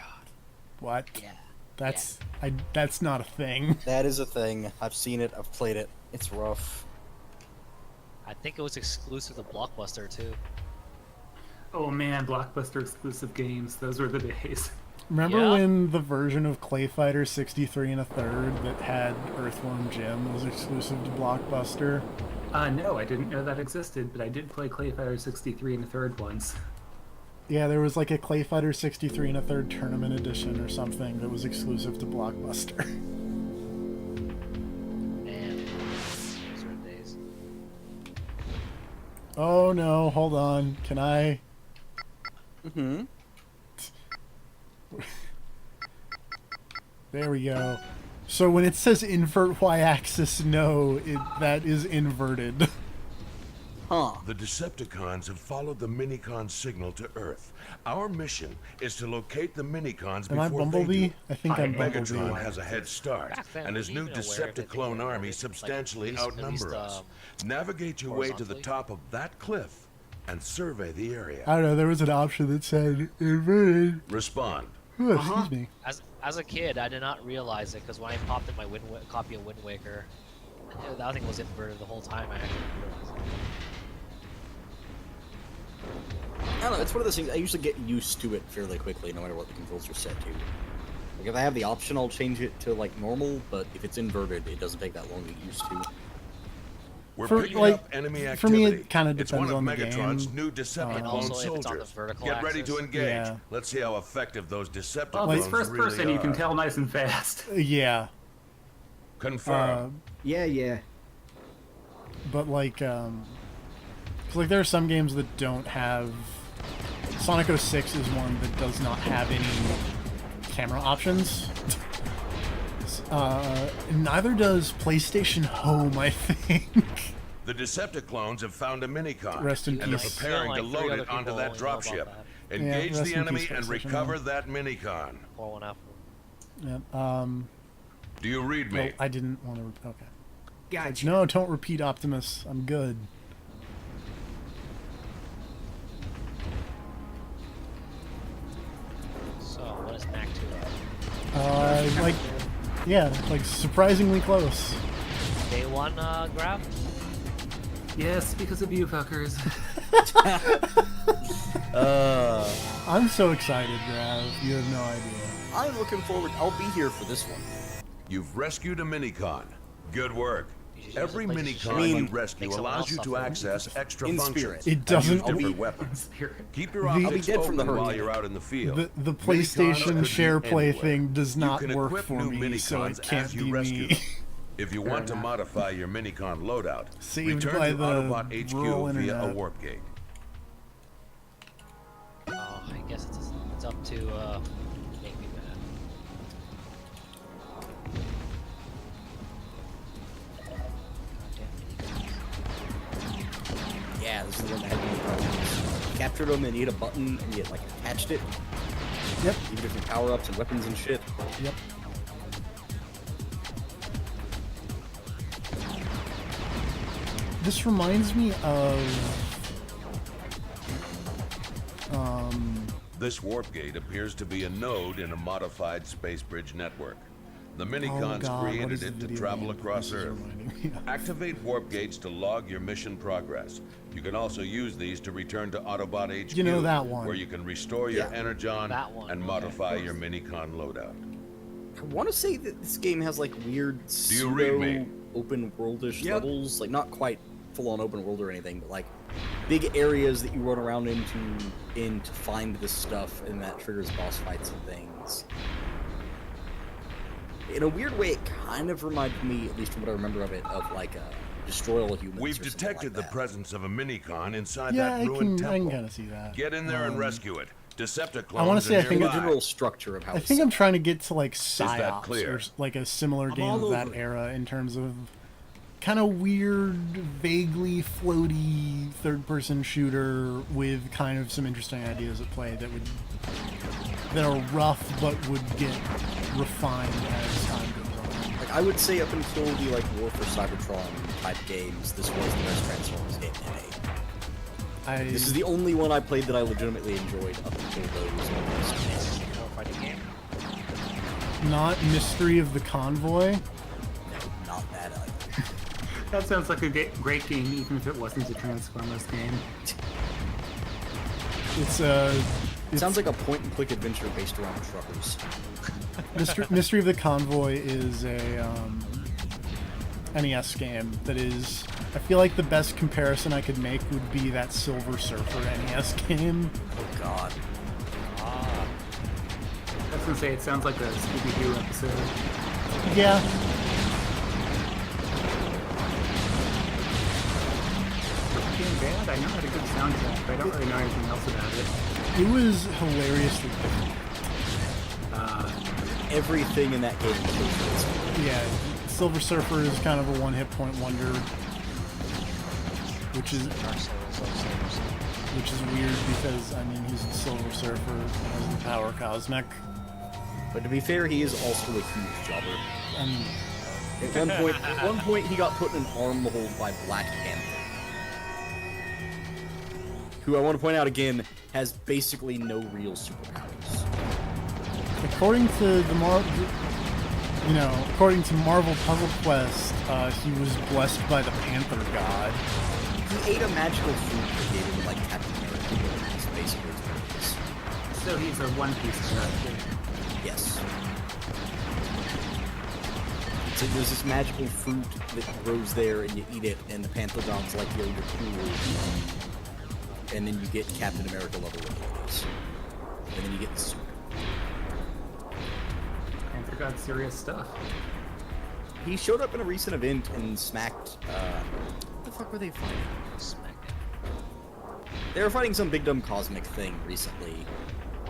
What? Yeah. That's not a thing. That is a thing. I've seen it. I've played it. It's rough. I think it was exclusive to Blockbuster too. Oh man, Blockbuster exclusive games. Those were the days. Remember when the version of Clay Fighter 63 1/3 that had Earthworm Jim was exclusive to Blockbuster? No, I didn't know that existed, but I did play Clay Fighter 63 1/3 once. Yeah, there was like a Clay Fighter 63 1/3 tournament edition or something that was exclusive to Blockbuster. Man, those were the days. Oh no, hold on. Can I? Mm-hmm. There we go. So when it says invert y-axis no, that is inverted. Huh. The Decepticons have followed the Minicon signal to Earth. Our mission is to locate the Minicons Am I before Bumblebee? they do. I think I'm Megatron Bumblebee. has a head start, and his new Decepticlone army substantially outnumber us. Navigate your way to the top of that cliff and survey the area. I don't know, there was an option that said inverted. Respond. Oh, excuse me. As a kid, I did not realize it because when I popped in my copy of Wind Waker, that thing was inverted the whole time. I actually realized it. I don't know, it's one of those things, I usually get used to it fairly quickly, no matter what the controls are set to. Like, if I have the option, I'll change it to, like, normal, but if it's inverted, it doesn't take that long to get used to. We're picking up enemy activity. For me, it kind of it's depends one on of the Megatron's game. new Decepticon soldiers. Get ready to engage. Yeah. Let's see how effective those Decepticons Well, if it's first really person, are. you can tell nice and fast. Yeah. Confirm. Yeah. But like, 'cause, like there are some games that don't have. Sonic 06 is one that does not have any camera options. Neither does PlayStation Home, I think. The Decepticlones have found a Minicon, Rest in and they're peace. preparing to load it onto that dropship. Engage rest the in enemy peace, and PlayStation recover Home. that Minicon. Pour one out. Yeah, Do you read me? well, I didn't want to. Okay. Gotcha. No, don't repeat Optimus. I'm good. So, what is Mac 2? Like, yeah, like surprisingly close. Day one, grab? Yes, because of you fuckers. I'm so excited, Grav. You have no idea. I'm looking forward. I'll be here for this one. You've rescued a Minicon. Good work. Every use a PlayStation Minicon you to rescue make someone allows else you to suffer. access extra In functions. spirit. It and doesn't- use I'll different be- weapons. Keep your The- optics I'll be dead from the open while hurricane. you're out in the field. The Minicons PlayStation could share be play anywhere. thing does You not can work equip for new me, so it Minicons can't as you be rescue me. them. If you want to enough. modify your Minicon loadout, Saved return by to the Autobot HQ rural via a internet. warp gate. Oh, I guess it's up to Make Me Mad. Yeah, this is the one that had me problems. Captured them and you hit a button and you like attached it. Yep. Even different power-ups and weapons and shit. Yep. This reminds me of This warp gate appears to be a node in a modified space bridge network. The minicons God, what created is the it to video travel game across this is Earth. reminding me of? Activate warp gates to log your mission progress. You can also use these to return to Autobot HQ, You know that one. where you can restore your Yeah. energon That one, and okay. modify your minicon loadout. I want to say that this game has like weird you read me? pseudo open worldish Yep. levels, like not quite full on open world or anything, but like big areas that you run around in to find this stuff, and that triggers boss fights and things. In a weird way, it kind of reminded me, at least from what I remember of it, of like Destroy All Humans. We've or something detected like the presence of a minicon inside Yeah, that I ruined can temple. kind of see that. Get in there and rescue it. Decepticons I wanna say, are I think the nearby. general structure of how I it's think set I'm up. trying to get to like that PsyOps clear? or like a similar game all of that over it. era in terms of kind of weird, vaguely floaty third-person shooter with kind of some interesting ideas at play that are rough but would get refined as time goes on. Like I would say, up until the like War for Cybertron type games, this was the best Transformers game in a. This is the only one I played that I legitimately enjoyed up until those ones. Fighting game. Not Mystery of the Convoy. No, not that either. That sounds like a great game, even if it wasn't a Transformers game. It sounds like a point-and-click adventure based around truckers. Mystery of the Convoy is a NES game that is. I feel like the best comparison I could make would be that Silver Surfer NES game. Oh God. I was gonna say, it sounds like a Scooby-Doo episode. Yeah. Game bad? I know it had a good soundtrack, but I don't really know anything else about it. It was hilariously good. Everything in that game was Yeah, Silver Surfer is kind of a one-hit point wonder, which is weird because I mean he's a Silver Surfer and has the power cosmic. But to be fair, he is also a huge jobber. And At one point, he got put in an arm hold by Black Panther, who I want to point out again has basically no real superpowers. according to according to Marvel Puzzle Quest, he was blessed by the Panther God. He ate a magical fruit that gave him like Captain America abilities, basically. What it is. So he's a One Piece character. Yes. So there's this magical fruit that grows there, and you eat it, and the Panther God's like, yo, you're cool. And then you get Captain America level abilities. And then you get the suit. Panther got serious stuff. He showed up in a recent event and smacked, what the fuck were they fighting? They were fighting some big dumb cosmic thing recently,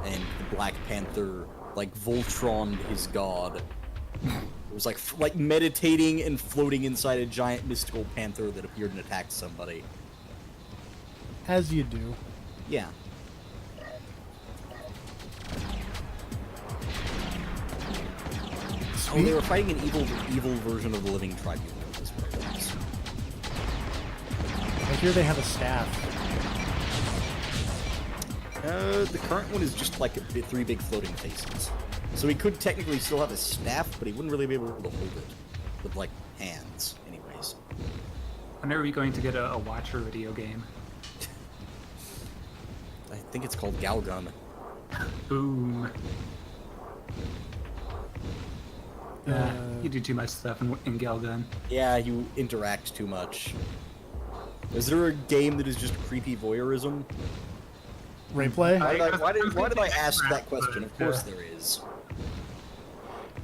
and the Black Panther, like, Voltroned his god. It was like meditating and floating inside a giant mystical panther that appeared and attacked somebody. As you do. Yeah. Oh, they were fighting an evil version of the Living Tribunal. Is what it was. I hear they have a staff. The current one is just like three big floating faces. So he could technically still have a staff, but he wouldn't really be able to hold it with, like, hands, anyways. When are we going to get a Watcher video game? I think it's called Galgun. Boom. You do too much stuff in Galgun. Yeah, you interact too much. Is there a game that is just creepy voyeurism? Rayplay? Why did I ask that question? Of course there is.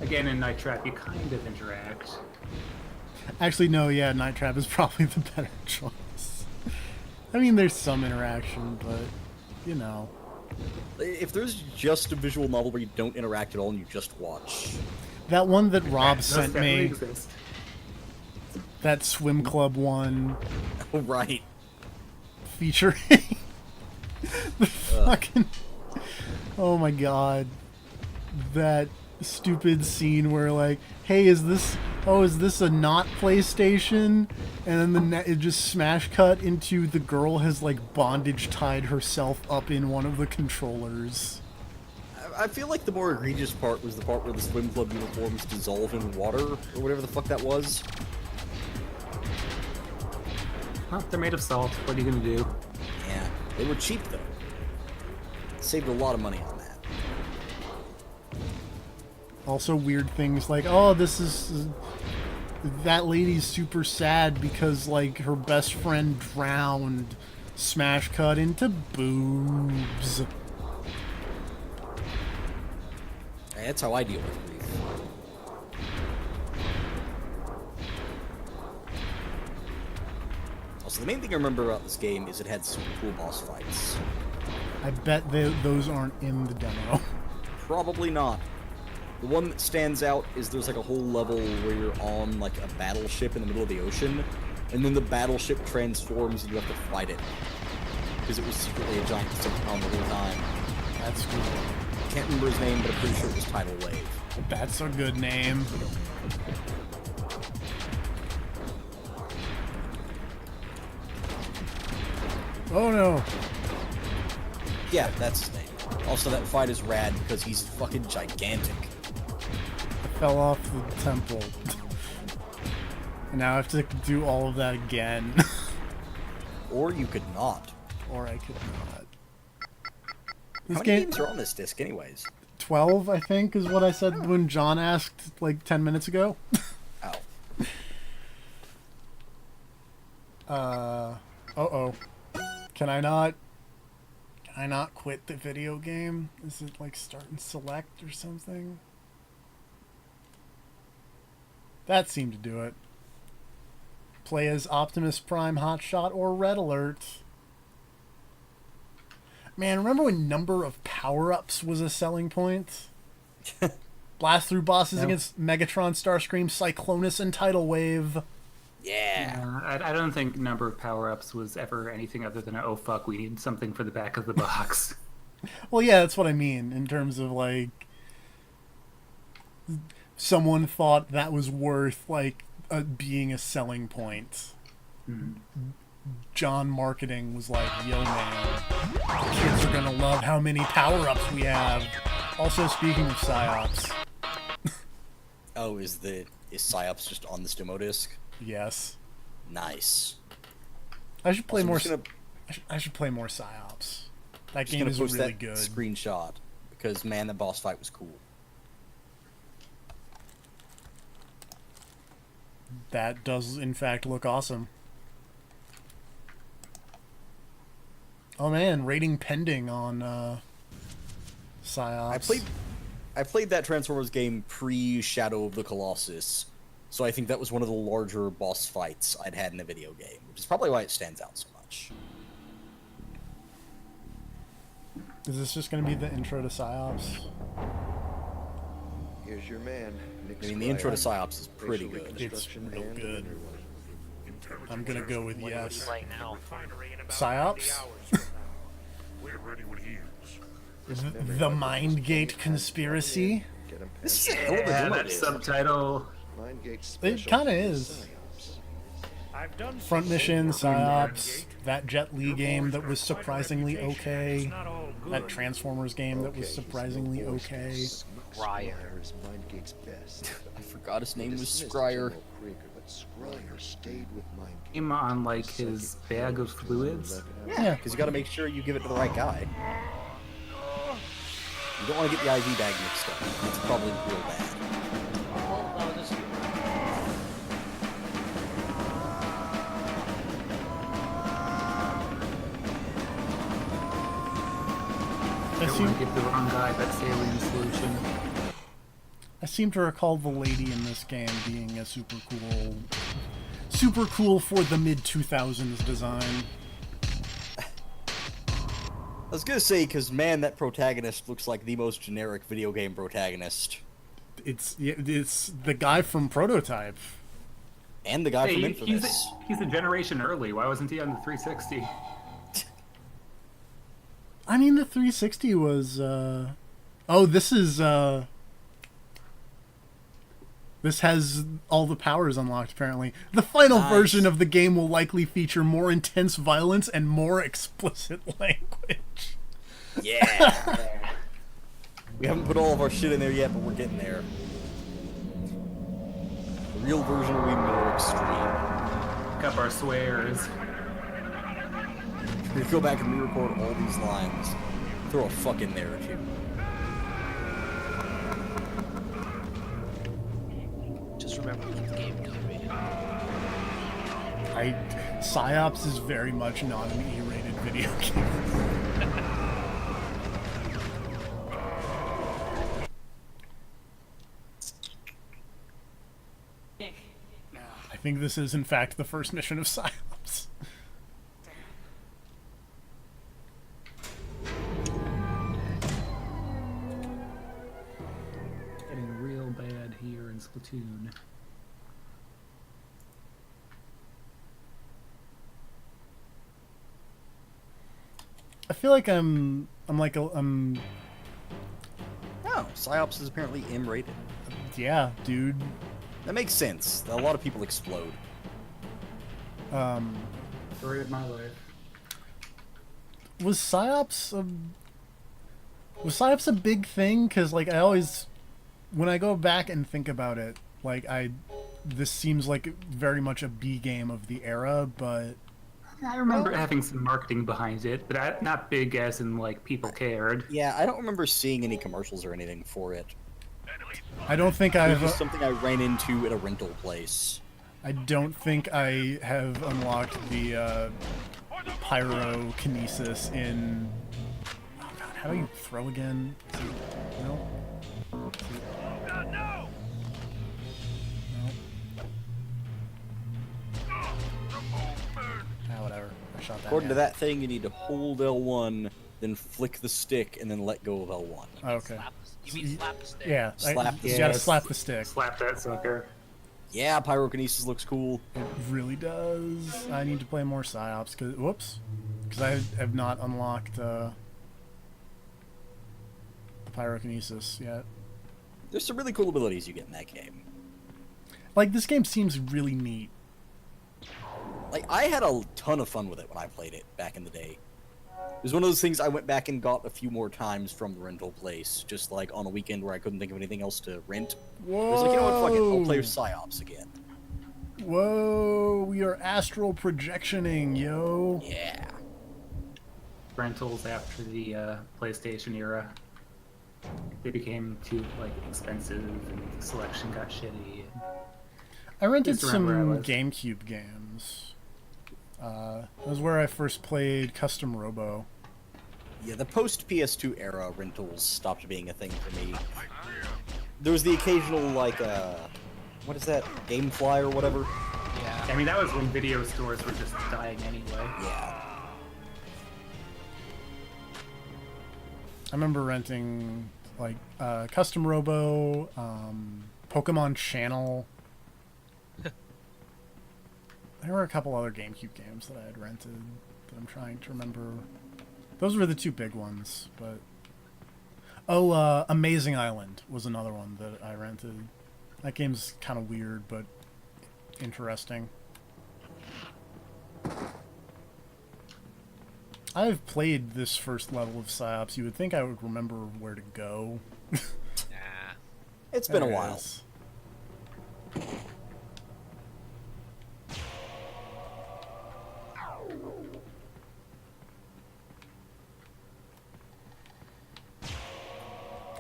Again, in Night Trap, you kind of interact. Actually, no, yeah, Night Trap is probably the better choice. I mean, there's some interaction, but, you know. If there's just a visual novel where you don't interact at all and you just watch. That one that Rob sent me, Exist. that swim club one. Oh, right. Featuring the fucking... Oh my god. That stupid scene where, like, hey, is this oh, is this a not PlayStation? And then it just smash cut into the girl has like bondage tied herself up in one of the controllers. I feel like the more egregious part was the part where the swim club uniforms dissolve in water, or whatever the fuck that was. Well, they're made of salt. What are you gonna do? Yeah, they were cheap though. Saved a lot of money on that. Also weird things like, oh, this is... that lady's super sad because, like, her best friend drowned. Smash cut into boobs. Hey, that's how I deal with grief. Also, the main thing I remember about this game is it had super cool boss fights. I bet those aren't in the demo. Probably not. The one that stands out is there's like a whole level where you're on like a battleship in the middle of the ocean, and then the battleship transforms and you have to fight it. Because it was secretly a giant Decepticon the whole time. That's cool. Can't remember his name, but I'm pretty sure it was Tidal Wave. That's a good name. Oh no. Yeah, that's his name. Also, that fight is rad because he's fucking gigantic. I fell off the temple. And now I have to do all of that again. Or you could not. Or I could not. How many games are on this disc, anyways? 12, I think, is what I said when John asked, like, 10 minutes ago. Oh. Uh-oh. Can I not quit the video game? Is it, like, start and select or something? That seemed to do it. Play as Optimus Prime, Hotshot, or Red Alert. Man, remember when number of power-ups was a selling point? Blast through bosses against Megatron, Starscream, Cyclonus, and Tidal Wave. Yeah. I don't think number of power-ups was ever anything other than, oh fuck, we need something for the back of the box. Well, yeah, that's what I mean, in terms of, like... someone thought that was worth, like, being a selling point. Mm-hmm. John Marketing was like, yo man, kids are gonna love how many power-ups we have. Also, speaking of PsyOps. Oh, is PsyOps just on this demo disc? Yes. Nice. I should play more. Gonna, I should play more PsyOps. That game is really good. Screenshot because man, the boss fight was cool. That does in fact look awesome. Oh man, rating pending on PsyOps. I played that Transformers game pre-Shadow of the Colossus, so I think that was one of the larger boss fights I'd had in a video game, which is probably why it stands out so much. Is this just going to be the intro to PsyOps? Here's your man. I mean, the intro to PsyOps is pretty good. It's real good. I'm going to go with yes. Right now. PsyOps? The Mindgate Conspiracy? This is a hell of a demo. That subtitle. It kind of is. Front Mission, PsyOps, that Jet Li game that was surprisingly okay, that Transformers game that was surprisingly okay. Scryer. I forgot his name was Scryer. Him on like his bag of fluids. Yeah, because you got to make sure you give it to the right guy. You don't want to get the IV bag mixed up. It's probably real bad. Well, no, this I don't want to give the wrong guy that saline solution. I seem to recall the lady in this game being a super cool for the mid-2000s design. I was gonna say, because man, that protagonist looks like the most generic video game protagonist. It's the guy from Prototype. And the guy from Infamous. He's a generation early. Why wasn't he on the 360? I mean, the 360 was, oh, this is, This has all the powers unlocked, apparently. The final version of the game will likely feature more intense violence and more explicit language. Yeah. We haven't put all of our shit in there yet, but we're getting there. The real version will be more extreme. Pick up our swears. We're gonna go back and re-record all these lines. Throw a fuck in there, too. Just remember, keep the game E-rated. PsyOps is very much not an E-rated video game. I think this is, in fact, the first mission of PsyOps. Getting real bad here in Splatoon. I feel like I'm Oh, PsyOps is apparently M-rated. yeah, dude. That makes sense. A lot of people explode. Story of my life. Was PsyOps a big thing? Because, like, I always, when I go back and think about it, like, this seems like very much a B game of the era, but... I remember having some marketing behind it, but not big as in, like, people cared. Yeah, I don't remember seeing any commercials or anything for it. I don't think It was I've... just something I ran into at a rental place. I don't think I have unlocked the pyrokinesis in... Oh god, how do you throw again? No? No. Ah, whatever. I shot that. According to that thing, you need to hold L1, then flick the stick, and then let go of L1. Okay. You mean slap the stick? Yeah, Slap the you gotta slap the stick. Slap that sucker. Yeah, pyrokinesis looks cool. It really does. I need to play more PsyOps, because I have not unlocked the pyrokinesis yet. There's some really cool abilities you get in that game. Like, this game seems really neat. Like, I had a ton of fun with it when I played it back in the day. It was one of those things I went back and got a few more times from the rental place, just like on a weekend where I couldn't think of anything else to rent. Whoa! I was like, you know what, fuck it, I'll play PsyOps again. Whoa, we are astral projectioning, yo. Yeah. Rentals after the PlayStation era. They became too, like, expensive, and the selection got shitty. I rented Just some remember I was- GameCube games. That was where I first played Custom Robo. Yeah, the post-PS2 era rentals stopped being a thing for me. There was the occasional, like, what is that? Gamefly or whatever? Yeah. I mean, that was when video stores were just dying anyway. Yeah. I remember renting, like, Custom Robo, Pokemon Channel. There were a couple other GameCube games that I had rented that I'm trying to remember. Those were the two big ones, but... Oh, Amazing Island was another one that I rented. That game's kind of weird, but interesting. I've played this first level of PsyOps. You would think I would remember where to go. Nah. It's been a There it while. is.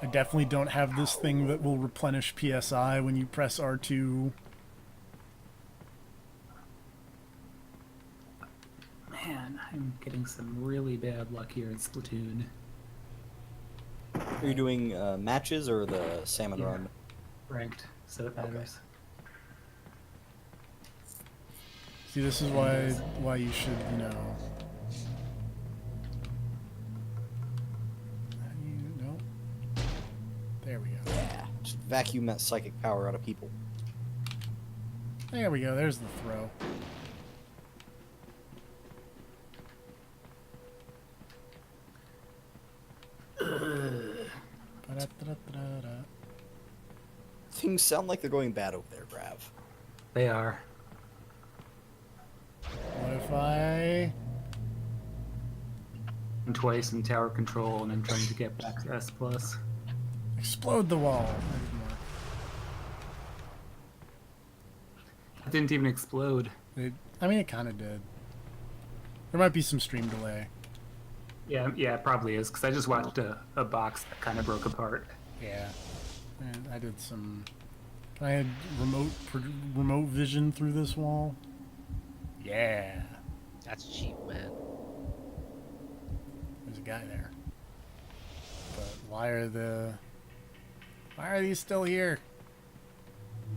I definitely don't have this thing that will replenish PSI when you press R2. Man, I'm getting some really bad luck here in Splatoon. Are you doing matches or the salmon Yeah. run? Ranked, so it matters. See, this is why you should, you know... Nope. There we go. Yeah. Just vacuum that psychic power out of people. There we go, there's the throw. Things sound like they're going bad over there, Grav. They are. What if I... Twice in tower control and then trying to get back to S+. Explode the wall. It didn't even explode. I mean, it kind of did. There might be some stream delay. Yeah, it probably is, because I just watched a box that kind of broke apart. Yeah. And I did some... I had remote vision through this wall. Yeah. That's cheap, man. There's a guy there. But why are these still here?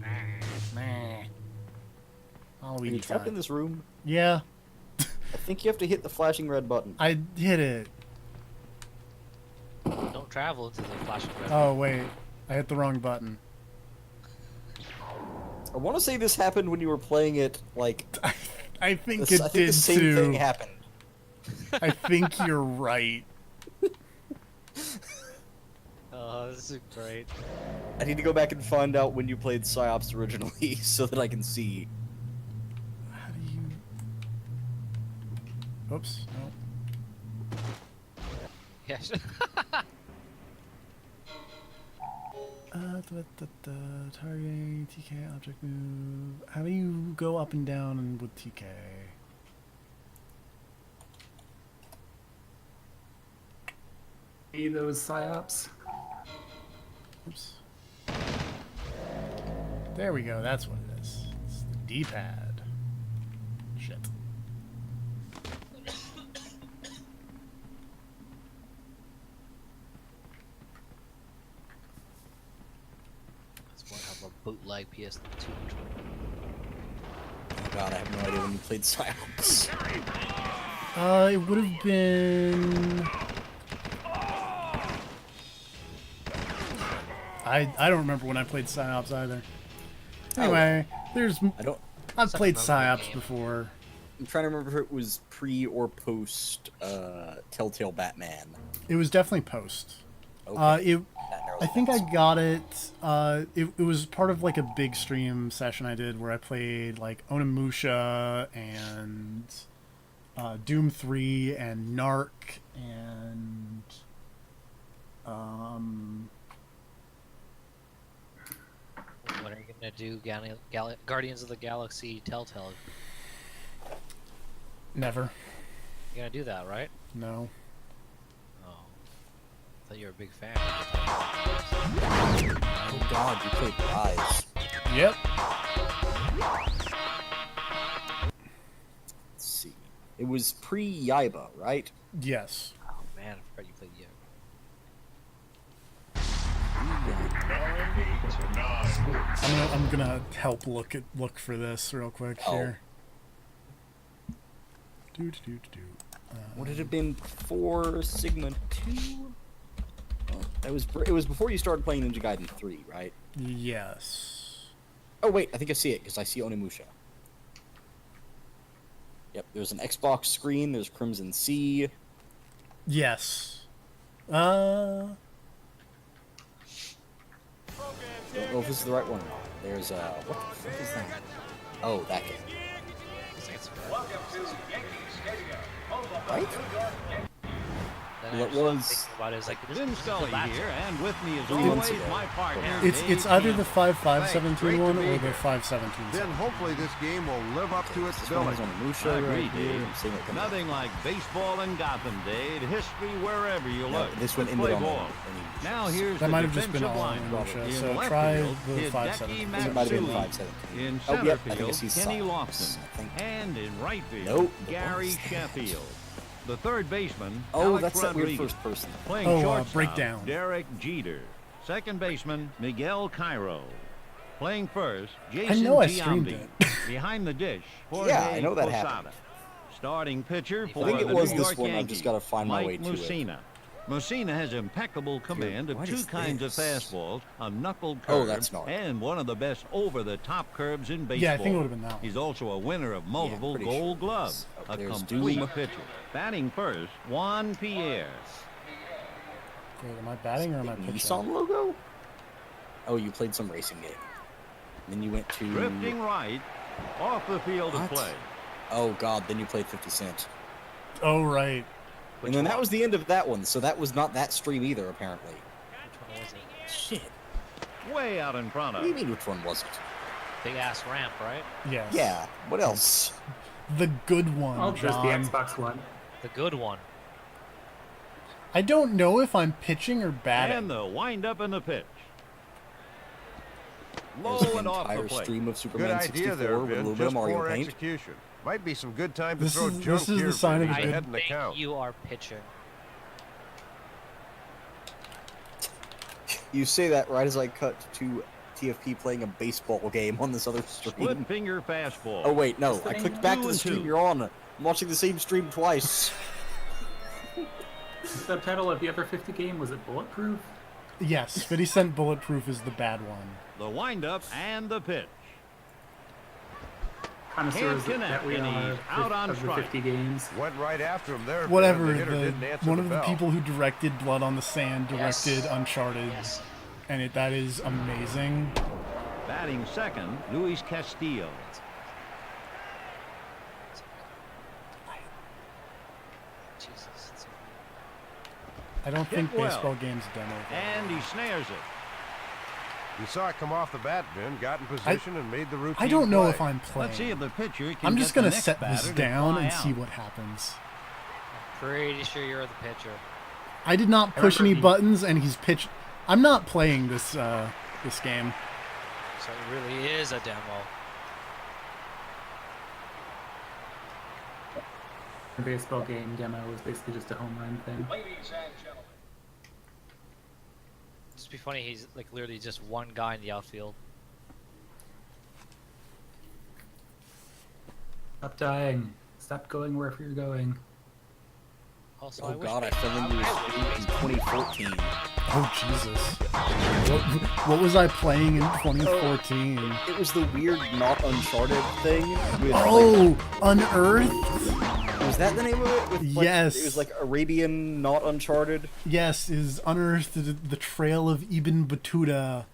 Nah. Are you trapped in this room? Yeah. I think you have to hit the flashing red button. I hit it. Don't travel into the flashing red. Oh wait, I hit the wrong button. I want to say this happened when you were playing it, like... I think I think the same thing happened. I think you're right. Oh, this is great. I need to go back and find out when you played PsyOps originally, so that I can see. How do you... Oops, no. Yes. Target, TK, object move. How do you go up and down with TK? See those PsyOps? Oops. There we go, that's what it is. It's the D-pad. Shit. Bootleg PS2 controller. Oh god, I have no idea when you played PsyOps. It would have been... I don't remember when I played PsyOps either. Anyway, I've played PsyOps before. I'm trying to remember if it was pre or post Telltale Batman. It was definitely post. Okay. I think I got it. It was part of like a big stream session I did where I played like Onimusha and Doom 3 and Narc and When are you gonna do Guardians of the Galaxy Telltale? Never. You're gonna do that, right? No. Oh. I thought you were a big fan. Oh god, you played Rise. Yep. Let's see. It was pre-Yaiba, right? Yes. Oh man, I forgot you played Yaiba. I'm gonna help look for this real quick here. Would it have been before Sigma 2? Oh, it was before you started playing Ninja Gaiden 3, right? Yes. Oh wait, I think I see it because I see Onimusha. Yep, there's an Xbox screen. There's Crimson Sea. Yes. Don't know if this is the right one or not. There's what the fuck is that? Oh, that game. Right? Well, it was. Jim Scully here, and with me as always, my partner. It's either the 5517 one or the 517. Then hopefully this game will live up to its billing. Agreed, Dave. Nothing like baseball in Gotham, Dave. History wherever you look. This one play ended ball. Now here's that the might have just been all defensive line. so left try field, the 517. It might have been 517. In Oh, center yep, I think I field, see Kenny Science, Lofton. I think. And in right field, Nope. Gary Sheffield. The third baseman, Oh, Alex that's that weird Rodriguez. first person. Playing shortstop, breakdown. Derek Jeter. Second baseman, Miguel Cairo. Playing first, Jason I know I streamed Giambi. it. Behind the dish, Jorge Yeah, I know that Posada. happened. Starting pitcher for I think it the was New this York one. I've Yankees, just got to find my Mike way to it. Mussina. Mussina has impeccable command of what 2 is kinds this? of fastballs, a knuckled Oh, curve, that's not. and one of the best over-the-top curves in baseball. Yeah, I think it would have been that one. He's also a winner of multiple pretty Gold sure. Gloves. Oh, A there's complete Doom. pitcher. Batting first, Juan Pierre. Wait, am I batting or am I pitching? Nissan logo? Oh, you played some racing game. Then you went to... Drifting right, off the field of play. Oh, God, then you played 50 Cent. Oh, right. And then that was the end of that one, so that was not that stream either, apparently. Which one was it? Shit. Way out in front of. What do you mean, which one was it? Big ass ramp, right? Yes. Yeah, what else? The good one, Oh, just the John. Xbox One. The good one. I don't know if I'm pitching or batting. And the wind up in the pitch. Low There's an and off the entire plate. stream of Good Superman idea 64 there, with a Vin. little bit of Just Mario poor Paint. execution. Might be some good time to This throw is- junk this is here, the sign Vin. of a I good- Head in the think count. you are pitching. You say that right as I cut to TFP playing a baseball game on this other stream. Split finger fastball. Oh wait, no, I clicked back to 2 the and stream 2. you're on. I'm watching the same stream twice. The subtitle of the other 50 game, was it Bulletproof? Yes, 50 Cent Bulletproof is the bad one. The wind up and the pitch. Connoisseurs Can't connect, that we and are he's out on of the strike. 50 games. Went right after him there. Vin. Whatever, The hitter didn't answer one the of the bell. people who directed Blood on the Sand directed Yes. Uncharted, Yes. and that is amazing. Batting second, Luis Castillo. Jesus. it's so I don't think well. baseball games demo. And he snares it. You saw it come off the bat, Vin, got in position and made the routine I don't know play. if I'm playing. Let's see if the pitcher can I'm get just the gonna next set this batter to down fly and out. see what happens. pretty sure you're the pitcher. I did not push any remember he- buttons, and he's pitched. I'm not playing this this game. So it really is a demo. The baseball game demo was basically just a home run thing. It'd be funny. He's like literally just one guy in the outfield. Stop dying. Stop going wherever you're going. Also, Oh I wish god, I baseball- fell into I a wish stream in baseball- 2014. Oh Jesus! What was I playing in 2014? It was the weird not Uncharted thing. With, Oh, Unearthed. was that the name of it? With, like, Yes. It was like Arabian not Uncharted. Yes, is Unearthed the Trail of Ibn Battuta,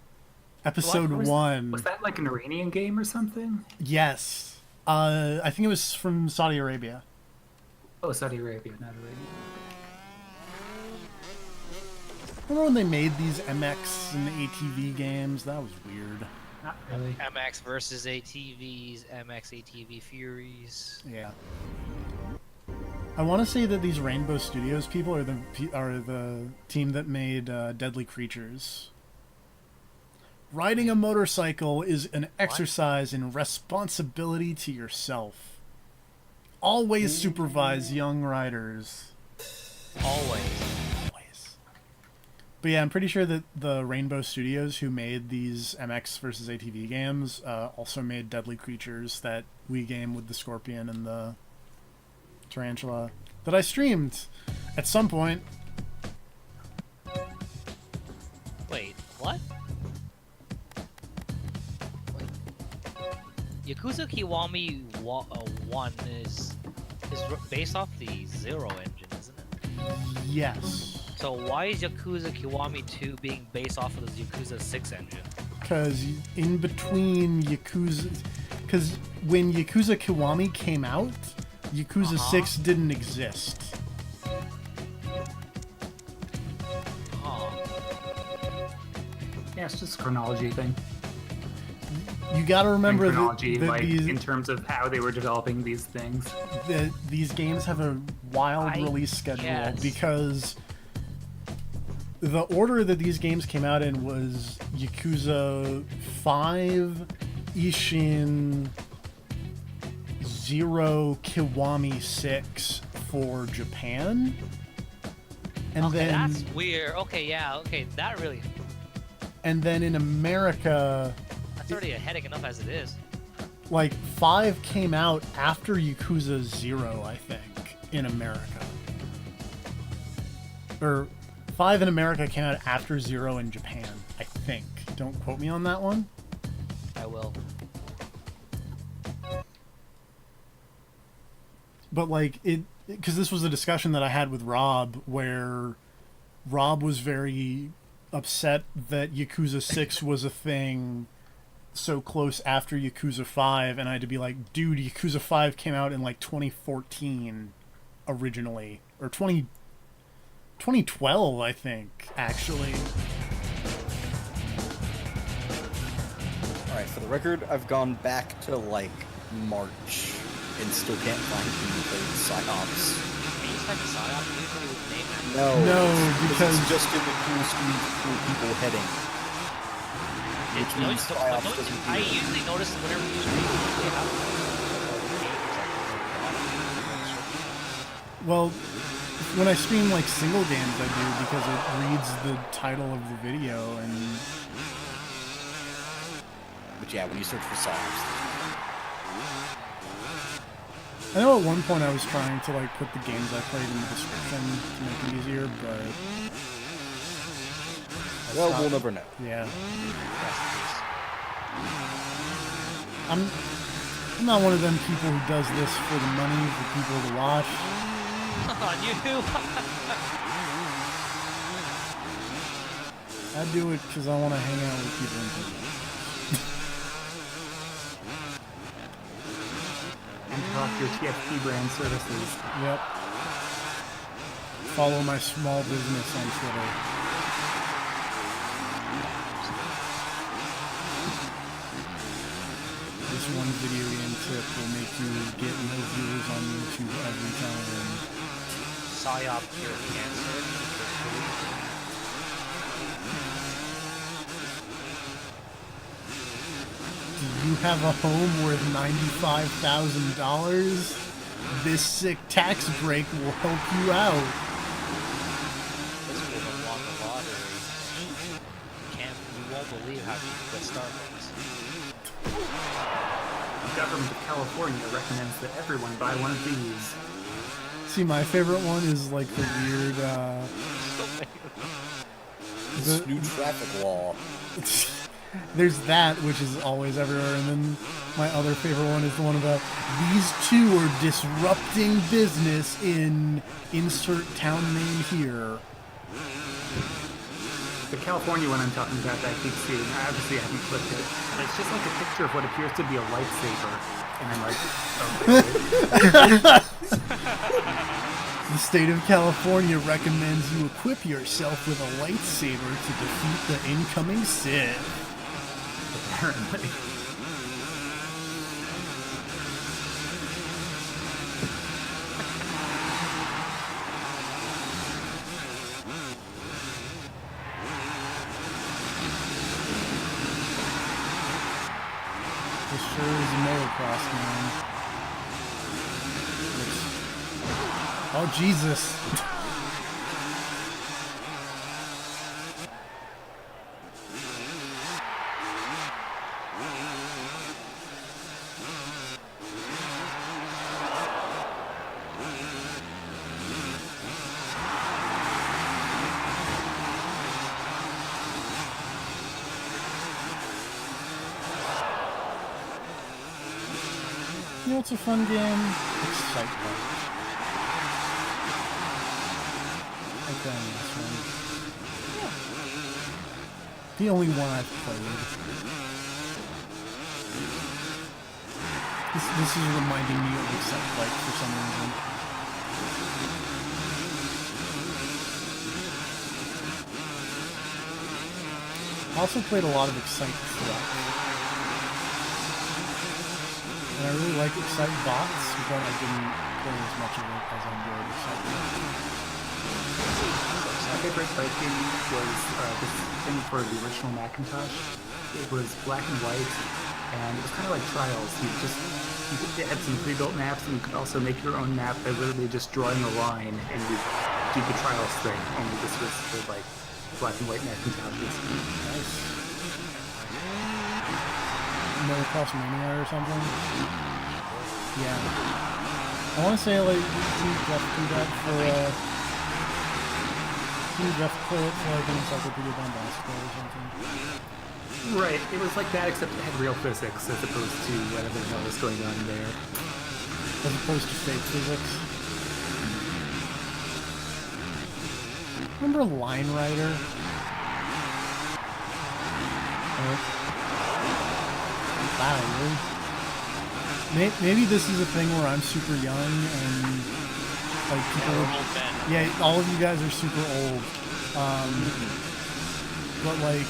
episode What? 1. Was that like an Iranian game or something? Yes. I think it was from Saudi Arabia. Oh, Saudi Arabia, not Arabia. Remember when they made these MX and ATV games? That was weird. Not really. MX versus ATVs, MX ATV Furies. Yeah. I want to say that these Rainbow Studios people are the team that made Deadly Creatures. Riding a motorcycle is an exercise in responsibility to yourself. Always supervise young riders. Always. But yeah, I'm pretty sure that the Rainbow Studios who made these MX versus ATV games also made Deadly Creatures, that Wii game with the scorpion and the tarantula that I streamed at some point. Wait, what? Yakuza Kiwami 1 is based off the Zero engine, isn't it? Yes. So why is Yakuza Kiwami 2 being based off of the Yakuza 6 engine? Because in between Yakuza... Because when Yakuza Kiwami came out, Yakuza 6 didn't exist. Yeah, it's just a chronology thing. You gotta remember And chronology, that like these... in terms of how they were developing these things. These games have a wild release schedule guess. because the order that these games came out in was Yakuza 5, Ishin, 0, Kiwami 6 for Japan. And Okay, then that's weird. Okay, yeah, okay, that really... and then in America, That's already a headache enough as it is. like 5 came out after Yakuza 0, I think, in America. Or 5 in America came out after 0 in Japan, I think. Don't quote me on that one. I will. But like because this was a discussion that I had with Rob, where Rob was very upset that Yakuza 6 was a thing so close after Yakuza 5, and I had to be like, dude, Yakuza 5 came out in like 2014 originally, or 2012, I think, actually. Alright, for the record, I've gone back to like March and still can't find who played PsyOps. Can you type in PsyOps usually with the name? No, because it's just in the cool screen with cool people heading. Which means PsyOps doesn't do I it. usually notice whenever you stream, they have well, when I stream like single games, I do, because it reads the title of the video, and But yeah, when you search for PsyOps, I know at one point I was trying to like put the games I played in the description to make it easier, but well, we'll never know. Yeah. I'm not one of them people who does this for the money, for people to watch. on YouTube. I do it because I want to hang out with people in prison. And talk your TFP brand services. Yep. Follow my small business on Twitter. This one video game tip will make you get no viewers on YouTube every time. PsyOp cure cancer. Do you have a home worth $95,000? This sick tax break will help you out. This will have won the lottery. You won't believe how cheap the Starbucks. The government of California recommends that everyone buy one of these. See, my favorite one is like the weird, This new traffic law. There's that, which is always everywhere, and then my other favorite one is the one about these two are disrupting business in insert town name here. The California one I'm talking about that I keep seeing, I obviously haven't clicked it, but it's just like a picture of what appears to be a lightsaber. And I'm like, okay. The state of California recommends you equip yourself with a lightsaber to defeat the incoming Sith. Apparently. This sure is a motocross, man. Oh, Jesus. You know what's a fun game? Excitement. Okay, this one. The only one I've played. This is reminding me of Excite for some reason. I also played a lot of Excite Truck. And I really like Excite Bots, but I didn't play as much of it as I enjoyed Excite Truck. My favorite bike game was this thing for the original Macintosh. It was black and white, and it was kind of like Trials. You had some pre-built maps, and you could also make your own map by literally just drawing a line, and you do the Trials thing. Only this was for like black and white Macintoshes. Nice. Motocross Mania or something? Yeah. I want to say, like, didn't Jeff do that for, didn't Jeff play it for, like, an Encyclopedia Bombastica or something? Right, it was like that, except it had real physics as opposed to whatever the hell was going on there. As opposed to fake physics. Remember Line Rider? Wow, really? Maybe this is a thing where I'm super young and like people. Yeah, all of you guys are super old. But like,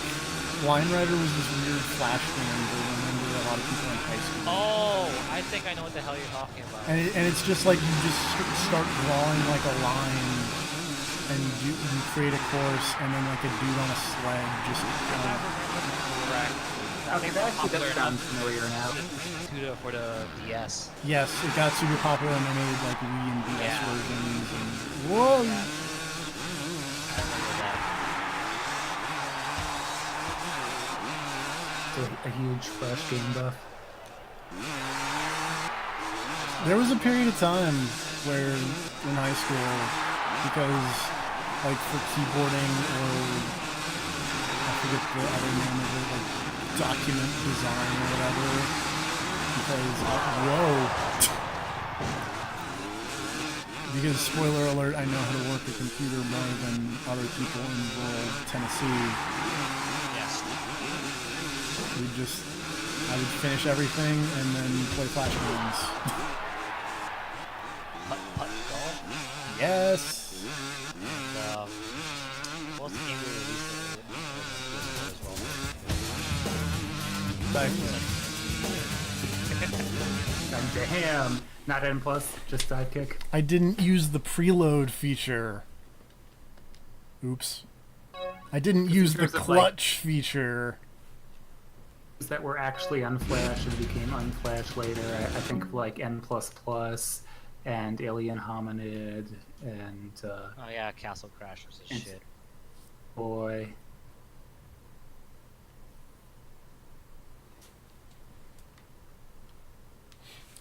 Line Rider was this weird flash game that I remember a lot of people in high school. Oh, I think I know what the hell you're talking about. And it's just like you just start drawing like a line, and you create a course, and then like a dude on a sled just. Okay, that actually sounds familiar now. For the DS. Yes, it got super popular, and they made like Wii and DS versions. And whoa! Yeah. I remember that. A huge Flash game buff. There was a period of time where in high school, because like for keyboarding or I forget the other name of it, like document design or whatever. Because because spoiler alert, I know how to work a computer more than other people in rural Tennessee. Yes. I would finish everything and then play Flash games. Putt golf? Yes! And, what's the game we released as well? Back Damn! Not N+, just Sidekick. I didn't use the preload feature. Oops. I didn't use the clutch feature. That were actually on Flash and became on Flash later. I think like N++ and Alien Hominid and oh yeah, Castle Crashers and shit. Boy.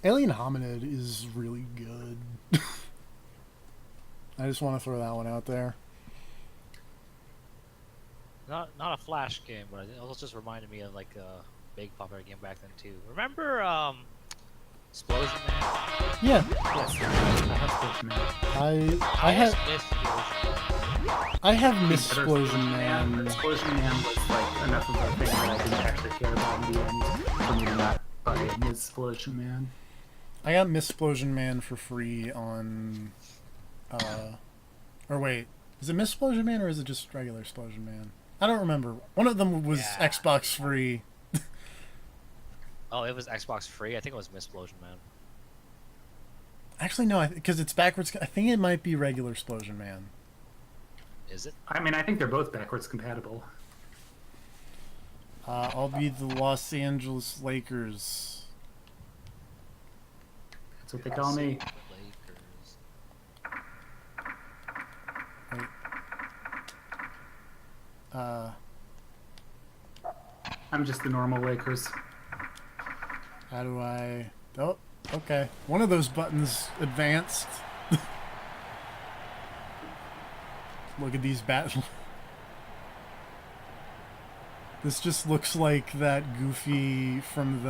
Alien Hominid is really good. I just want to throw that one out there. Not a Flash game, but it also just reminded me of like a big popular game back then too. Remember Explosion Man? Yeah. Yes. I have Miss Explosion Man. Explosion Man was like enough of a thing that I didn't actually care about in the end for me to not buy Miss Explosion Man. I got Miss Explosion Man for free on or wait, is it Miss Explosion Man or is it just regular Explosion Man? I don't remember. One of them was Xbox free. Oh, it was Xbox free? I think it was Miss Explosion Man. Actually, no, because it's backwards. I think it might be regular Explosion Man. Is it? I mean, I think they're both backwards compatible. I'll be the Los Angeles Lakers. That's what they call me. Wait. I'm just the normal Lakers. How do I... Oh, okay. One of those buttons advanced. Look at these This just looks like that Goofy from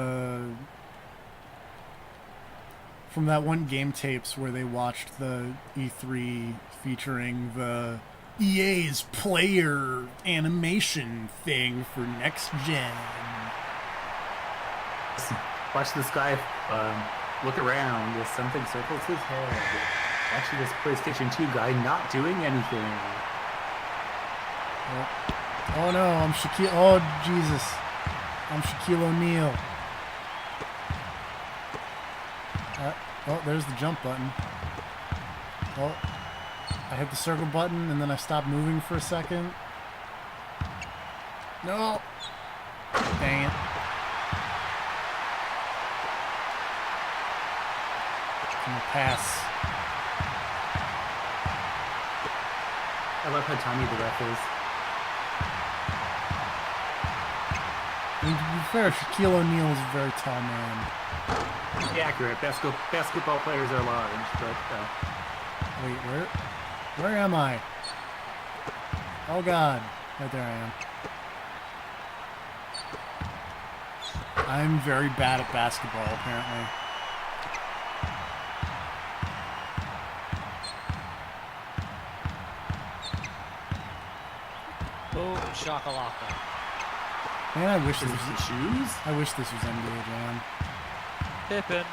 that one Game Tapes where they watched the E3 featuring the EA's player animation thing for next gen. Watch this guy look around as something circles his head. Watching this PlayStation 2 guy not doing anything. Oh no, I'm Shaquille. Oh Jesus, I'm Shaquille O'Neal. Oh, there's the jump button. Oh, I hit the circle button and then I stopped moving for a second. No. Dang it. I'm gonna pass. I love how tiny the ref is. I mean, to be fair, Shaquille O'Neal is a very tall man. Yeah, accurate. Basketball players are large, but... Wait, where am I? Oh god. Right there I am. I'm very bad at basketball, apparently. Boom, shakalaka. Man, I wish this Is it was the shoes? I wish this was NBA Jam. Pippin.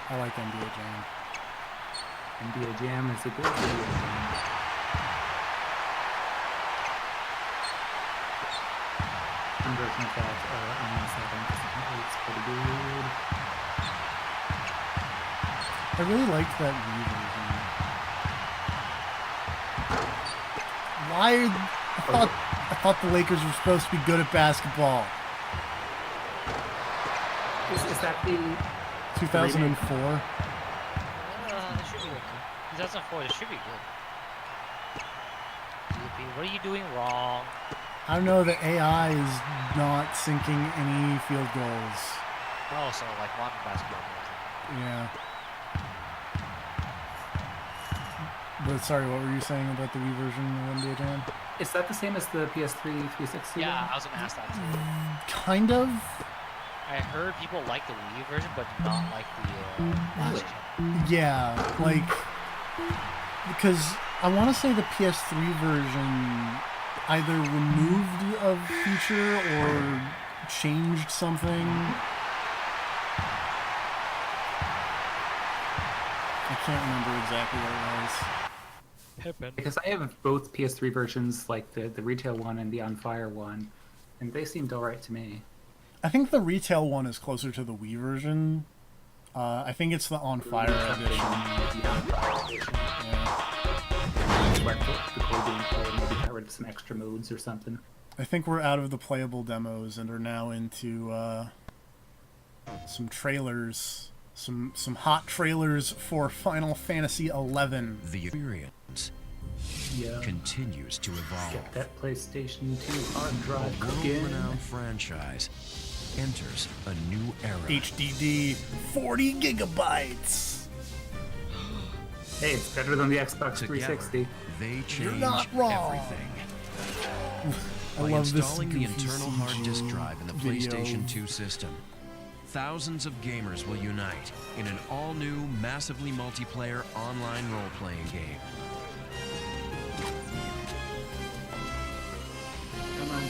I like NBA Jam. NBA Jam is a good video game. Conversion of that on 7 it's pretty good. I really liked that Wii version. Why? I thought the Lakers were supposed to be good at basketball. Is that the 2004? It should be good. 2004, it should be good. What are you doing wrong? I don't know, the AI is not sinking any field goals. Oh, so like modern basketball. Yeah. But sorry, what were you saying about the Wii version of NBA Jam? Is that the same as the PS3 360? Yeah, I was gonna ask that too. Kind of. I heard people like the Wii version, but not like the last gen. Yeah, like, because I want to say the PS3 version either removed a feature or changed something. I can't remember exactly what it was. Because I have both PS3 versions, like the retail one and the On Fire one, and they seemed alright to me. I think the retail one is closer to the Wii version. I think it's the On Fire edition. Yeah. Like the core gameplay, maybe got rid of some extra modes or something. I think we're out of the playable demos and are now into some trailers. Some hot trailers for Final Fantasy XI. The experience continues to evolve. Get that PlayStation 2 hard drive A cooking. world-renowned franchise enters a new era. HDD 40 gigabytes. Hey, it's better than the Xbox Together, 360. they change You're not wrong. everything. I By love this installing the goofy internal hard CG disk drive in the video. PlayStation 2 system, thousands of gamers will unite in an all-new, massively multiplayer online role-playing game. Come on,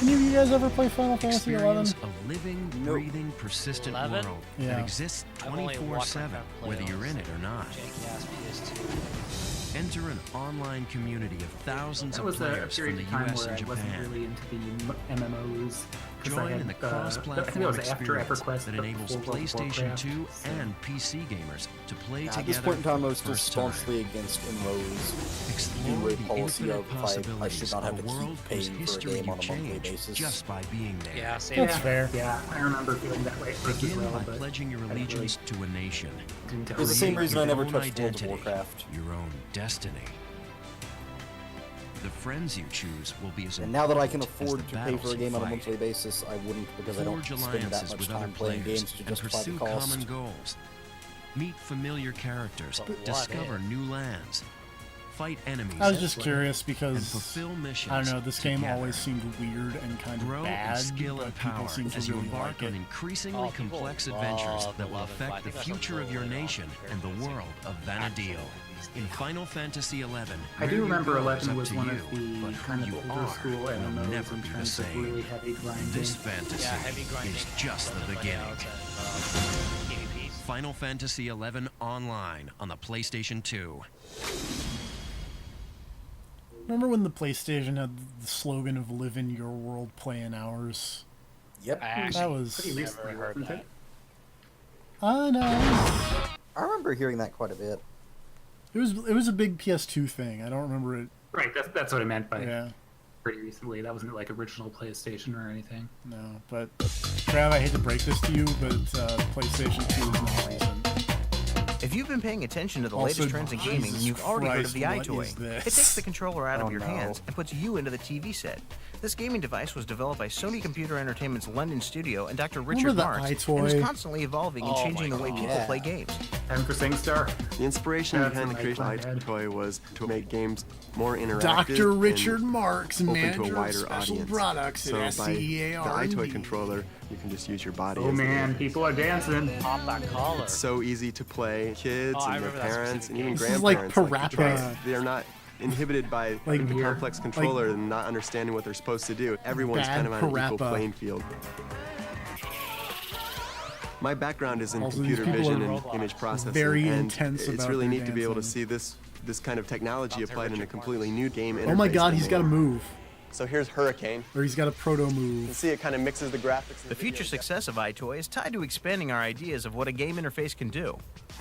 Any of you guys ever play Final Fantasy XI? Experience a living, breathing, persistent 11? world Yeah. that exists I've only watched my 24/7, friend play whether you're those in it or not. janky-ass PS2. Enter an online community of thousands That of was a players from period the of time US where and I wasn't Japan. really into the MMOs. 'Cause I Join had, in the I think cross-platform it was after experience EverQuest that but enables before World of PlayStation Warcraft, 2 so- and PC gamers to play At together this point in time, I for was the still first time. staunchly against MMOs. Explore New the policy infinite of I should possibilities not have of to a world keep whose paying for a history game you on a monthly change basis. just by being there. Yeah, same. That's fair. Yeah, I remember feeling that way at first as Begin well, by but pledging your I didn't really allegiance to a nation. didn't It was the same Create reason I your never own touched World of identity, Warcraft. your own destiny. The friends you choose will be as And now that I can important as afford the to pay battles for a you game on a fight. monthly basis, I wouldn't because I don't Forge spend that alliances much with other time playing players games to and justify the pursue cost. common goals. Meet familiar characters, But what, discover eh? new lands, fight enemies, I was just curious and because fulfill missions. I don't know, this game together. always seemed weird and kind of Grow bad, in skill but and people power seem to as you really embark like on it. increasingly Oh, people complex love adventures the that will 11, but I affect the think that's a future of your little nation off and the compared to world of Vana'diel. In Final Fantasy XI, I do where you remember go is 11 up was to one you, of the but who kind of you older are school will MMOs never in be the terms of same. really heavy grinding. This fantasy Yeah, heavy grinding. is just the beginning. PvPs. Final Fantasy XI Online on the PlayStation 2. Remember when the PlayStation had the slogan of "Live in your world, play in ours"? Yep. I actually That was. Pretty recently, never heard wasn't that. it? I know. I remember hearing that quite a bit. It was a big PS2 thing. I don't remember it. Right, that's what I meant by Yeah. pretty recently. That wasn't like original PlayStation or anything. No, but Trav, I hate to break this to you, but PlayStation 2 is not recent. If you've been paying attention to the Also, latest trends in gaming, Jesus you've already heard of Christ, the what iToy. is this? It takes the controller out Oh, of your no. hands and puts you into the TV set. This gaming device was developed by Sony Computer Entertainment's London studio and Dr. Richard Remember the Marks, iToy? and is constantly evolving and changing the way people play games. Time for SingStar. The inspiration behind the creation of iToy was to make games more interactive. Dr. Richard Marks, open manager to a of wider special audience. products So at by SCEA the iToy controller, you can just use your body. Oh as the man, people are dancing. Pop that collar. It's so easy to play. Kids I and their remember that parents and even This is like grandparents. Parappa. They're not inhibited by Like a here. complex controller and not understanding what they're supposed to do. Everyone's Bad kind of on an equal Parappa. playing field. My background is in Also, these computer people vision are and image processing, very and intense it's about really their neat to be able to dancing. see this kind of technology applied in a completely new game interface. Oh my god, than he's the- got to move. So here's Hurricane. Or he's got a proto You can move. see it kind of mixes the graphics. The future success of iToy is tied to expanding our ideas of what a game interface can do.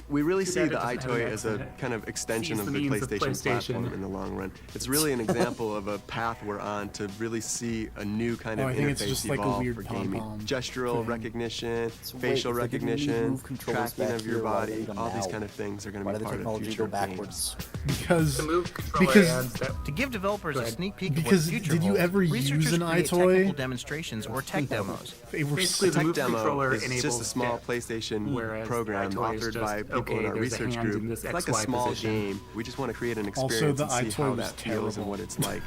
We really Too see bad the it doesn't have iToy an as X a in it. kind of extension Sees of the the means of PlayStation platform PlayStation. in the long run. It's really an example of a path we're on to really see a new kind of I think it's interface just like a evolve weird for gaming. pom-pom Gestural thing. recognition, wait, facial if they didn't recognition, move controllers tracking back of your here, why do they body, need them all these now? kind of things are going Why to did be the part of technology future go backwards? Because The move controller because adds that. To give developers Go a ahead. sneak peek of what Because the future did you holds, ever use researchers an create iToy? technical demonstrations or tech demos. Basically, the Tech move demo controller is just a enables small depth, PlayStation whereas program the iToy is authored just, by people okay, in our there's a research hand group. in this It's like a XY small position. game. We just want to create an Also, experience the and see iToy how was that feels and terrible. what it's like.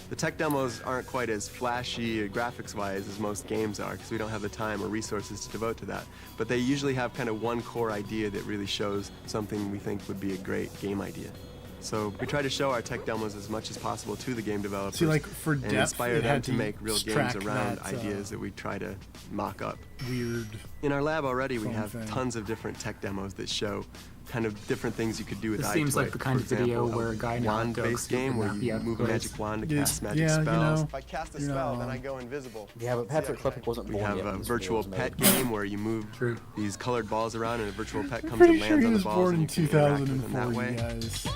The tech demos aren't quite as flashy graphics-wise as most games are because we don't have the time or resources to devote to that. But they usually have kind of one core idea that really shows something we think would be a great game idea. So we try to show our tech demos as much as possible to the game developers See, like, for and depth, inspire it them had to to make real games track around that, ideas that we try to mock up. weird. In our lab already, we Phone have thing. tons of different tech demos that show kind of different things you could do with This iToy. seems like the kind For of video example, where a guy in a hot dog wand-based suit game would where not be you up move a close. magic wand to It's- cast magic yeah, you spells. know, If I cast a you're not spell, then wrong. I go invisible. Yeah, but Patrick Klepek wasn't We born have yet a when this video virtual was made. pet game where you move True. these colored balls around and a virtual pet comes Pretty and sure lands he on the was balls born and in you can interact with them 2004, that you way. guys.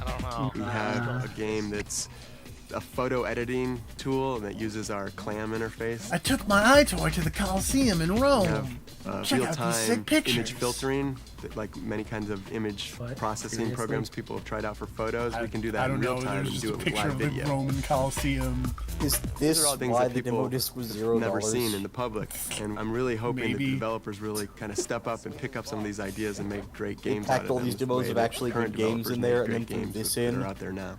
I don't know. We have a game that's a photo editing tool that uses our clam interface. I took my iToy to the Coliseum in Rome. We have Check out these real-time sick pictures. image filtering, that, like many kinds of image What? processing Seriously? programs people have tried out for photos. We can do I that in don't real know. time There's and just do a it with picture live of the video. Roman Coliseum. Is These this are all things why that the demo people disc was have $0? never seen in the public, and I'm really hoping that the Maybe. developers really kind of step up and pick up some of these ideas and make great They games packed out of all them. these the demos way of that actually current good games developers in make there, and great then threw games this that in. are out there now.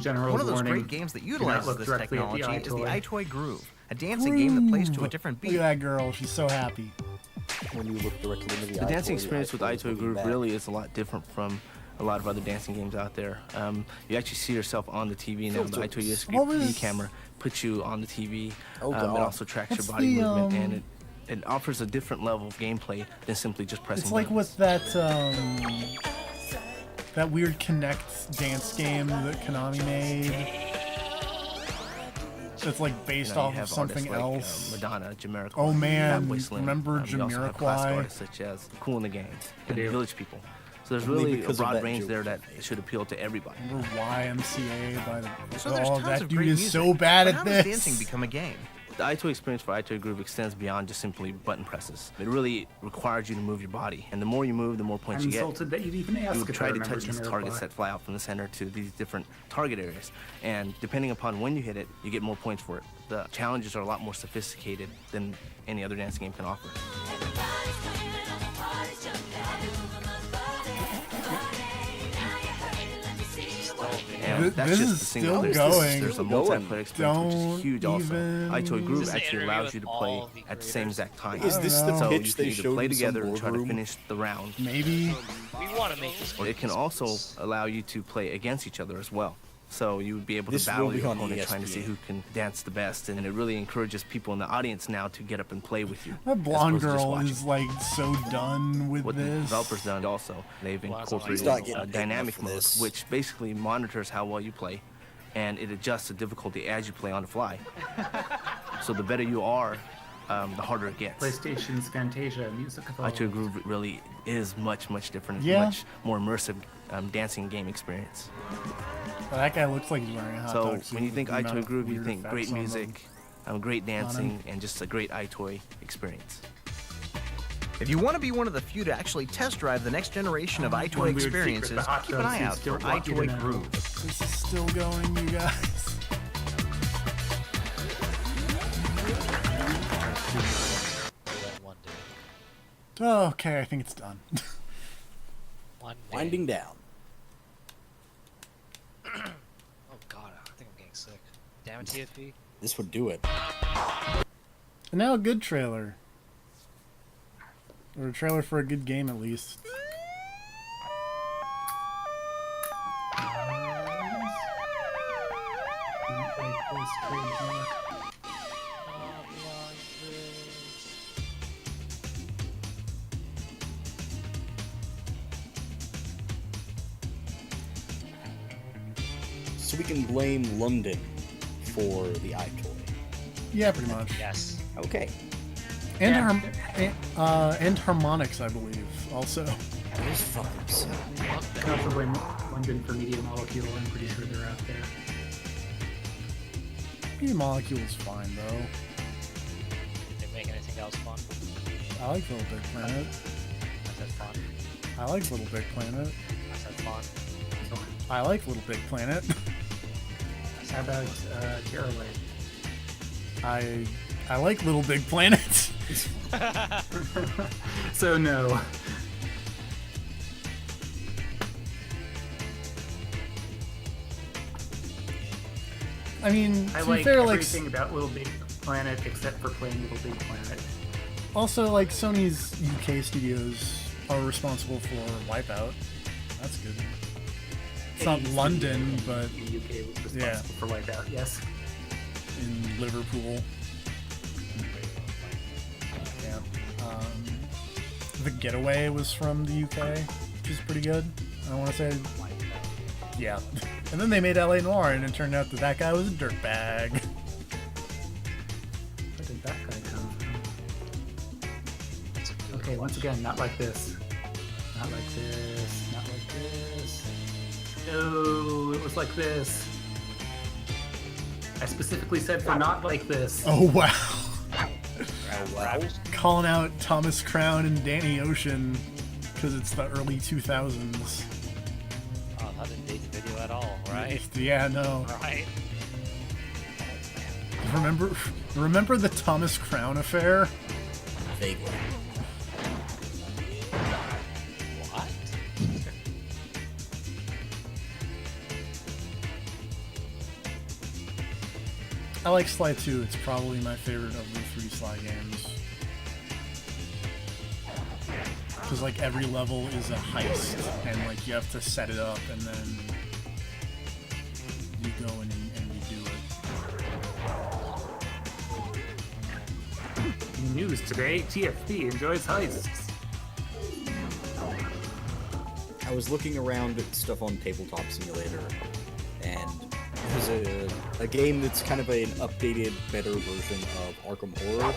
General One of those warning, great games that do not utilizes look this directly at the technology is the iToy. iToy Groove, a dancing game that plays to a different Look beat. at that girl. She's so happy. When you look directly into the The dancing iToy, experience with iToy is iToy looking Groove back. really is a lot different from a lot of other dancing games out there. You actually see yourself on the TV now. The iToy What USB was- camera puts you on the TV. Oh, It God. also tracks What's your body the, movement, and it offers a different level of gameplay than simply just pressing It's like buttons. with that weird Kinect dance game that Konami made. That's like based You know, you off of have something artists like, else. Madonna, Jamiroquai, Oh, man. Fatboy Slim. Remember You also have classic Jamiroquai? artists such as Cool in the Gang and do. Village People. So there's Only really a because of broad that range joke. there that should appeal to everybody. Remember YMCA by the. So there's Oh, tons that of dude great is music, so bad but at how this. does dancing become a game? The iToy experience for iToy Groove extends beyond just simply button presses. It really requires you to move your body, and the more you move, the more points I'm you get. insulted that you'd even ask You if I try to remember touch these Jamiroquai. targets that fly out from the center to these different target areas, and depending upon when you hit it, you get more points for it. The challenges are a lot more sophisticated than any other dancing game can offer. And that's This just is the single still player. going. There's a Still multiplayer going. experience, which Don't is huge also. even- iToy Groove Is this an actually interview allows with you to all play of the at the same creators? exact time. Is this the So pitch you they can either showed play in some together and try to boardroom? finish the round, Maybe. We want to make this. or it can also allow you to play against each other as well. So you would be able This to will battle be your on opponent, trying to see ESPN. who can dance the best, and it really encourages people in the audience now to get up and play with you. That as blonde opposed to just girl watching. is like so done with What the this. developers done also, they've Well, that's not incorporated like- He's not a getting paid dynamic enough for mode, this. which basically monitors how well you play, and it adjusts the difficulty as you play on the fly. So the better you are, the harder it gets. PlayStation's Fantasia music of all. iToy Groove really is much different. It's Yeah. much more immersive dancing game experience. That guy looks like he's wearing a hot So dog suit when you with think the amount iToy of Groove, you weird think effects great on music, great dancing, and just a great iToy experience. If you want to be one of the few to actually test drive the next generation of One iToy weird secret, experiences, the hot keep an dog eye suits out for don't want you to iToy know. Groove. This is still going, you guys. Oh, okay, I think it's done. Winding down. Oh god, I think I'm getting sick. Damn it, TFP. This would do it. And now a good trailer. Or a trailer for a good game, at least. So we can blame London for the iToy. Yeah, pretty much. Yes. Okay. And Yeah. and harmonics, I believe, also. That is fucking sick. I can also blame London for Media Molecule. I'm pretty sure they're out there. Media Molecule's fine, though. Did they make anything else fun? I like Little Big Planet. I said fun. I like Little Big Planet. I said fun. I like Little Big Planet. How about Caraway? I like Little Big Planet. So no. I mean, I to like be fair, like, everything about Little Big Planet except for playing Little Big Planet. also, like, Sony's UK studios are responsible for Wipeout. That's good. It's not London, but the UK was responsible yeah, for Wipeout. Yes. in Liverpool. Yeah. The Getaway was from the UK, which is pretty good. I want to say, yeah. And then they made LA Noire, and it turned out that that guy was a dirtbag. Where did that guy come from? Okay, once again, not like this. Not like this. Not like this. No, it was like this. I specifically said for not like this. Oh, wow. Oh, wow. Calling out Thomas Crown and Danny Ocean because it's the early 2000s. Oh, that didn't date the video at all, right? Yeah, no. Right. Remember the Thomas Crown affair? Vaguely. What? I like Sly 2. It's probably my favorite of the 3 Sly games. Because, like, every level is a heist, and, like, you have to set it up, and then you go in and you do it. News today, TFP enjoys heists. I was looking around at stuff on Tabletop Simulator, and there's a game that's kind of an updated, better version of Arkham Horror.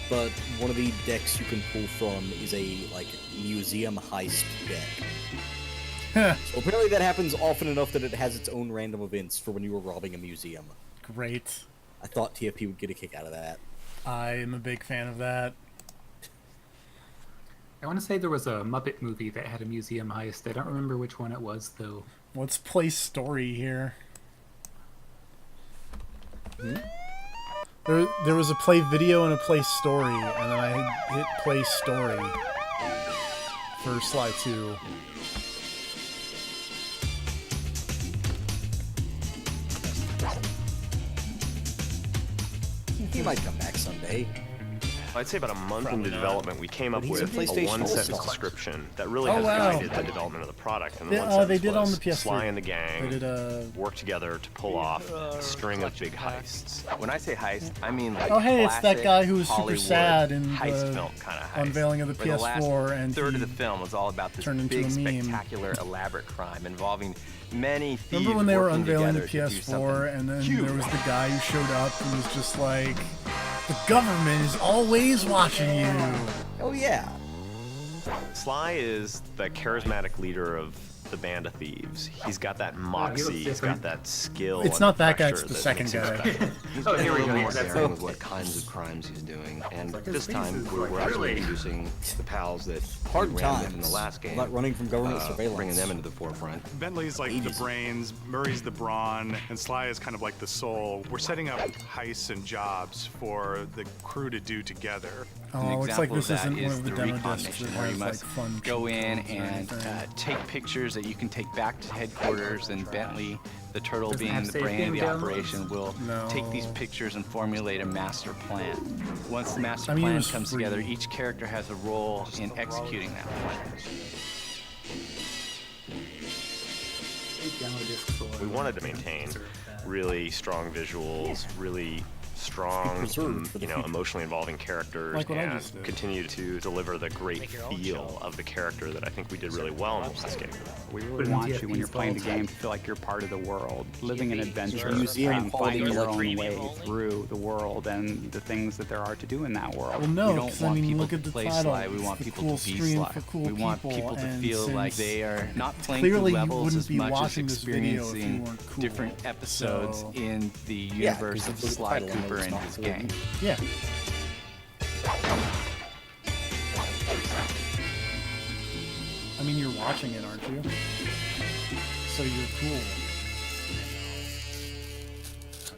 But one of the decks you can pull from is a, like, museum heist deck. So apparently that happens often enough that it has its own random events for when you were robbing a museum. Great. I thought TFP would get a kick out of that. I am a big fan of that. I want to say there was a Muppet movie that had a museum heist. I don't remember which one it was, though. Let's play story here. There was a play video and a play story, and then I hit play story for Sly 2. He might come back someday. I'd say about a month Probably into not. development, we came up But he's with a a PlayStation one-sentence also. description that really Oh, has wow. guided the development of the product. And the They- one sentence they did was, on the PS3. Sly and the gang They did, work together to pull off a string of big heists. When I say heist, I mean like Oh, hey, it's that classic guy who was super Hollywood sad in heist the film kind of heist. unveiling of the Where the last PS4, and third of he the film was all about this turned into big, a meme. spectacular, elaborate crime involving many thieves. Remember when they were working unveiling the together to do PS4, something and then huge. there was the guy who showed up and was just like, "The government is always watching you." Oh yeah. Sly is the charismatic leader of the band of thieves. He's got that moxie, he's got that skill. It's and not the that guy, pressure it's the that second makes him guy. special. He's Oh, getting here a we little go. more That's daring with what kinds of crimes he's doing. And like his this face time, is we're like actually really- introducing the pals that Hard we ran with in the times. last game. Not running from government surveillance. Bringing them into the forefront. Bentley's like the brains, Murray's the brawn, and Sly is kind of like the soul. We're setting up heists and jobs for the crew to do together. Oh, looks like this isn't one is of the the demo recon discs mission that where you has like must fun go in controls or and anything. take pictures that you can take back to headquarters, and Bentley, the turtle Doesn't being have the save brain of the game downloads? operation, will take these pictures and formulate a master plan. Once the master I mean, it plan was comes free. together, each character has a role in executing that plan. We wanted to maintain really strong visuals, really strong, emotionally involving characters, Like what I and just did. continue to deliver the great feel of the character that I think we did really well in this game. We really want you, when you're playing the game, to feel like you're part of the world, living an adventure, and finding your own way through the world and the things that there are to do in that world. Well, no, we don't 'cause, I want mean, people look to at the play title. Sly. We It's want the people cool to be stream Sly. for cool We want people, people to and feel like since they are not playing clearly through you levels wouldn't as be much as watching this video if you experiencing weren't cool. different episodes So- in the Yeah, universe 'cause of if the Sly title Cooper knows and not his to. gang. Yeah. I mean, you're watching it, aren't you? So you're cool.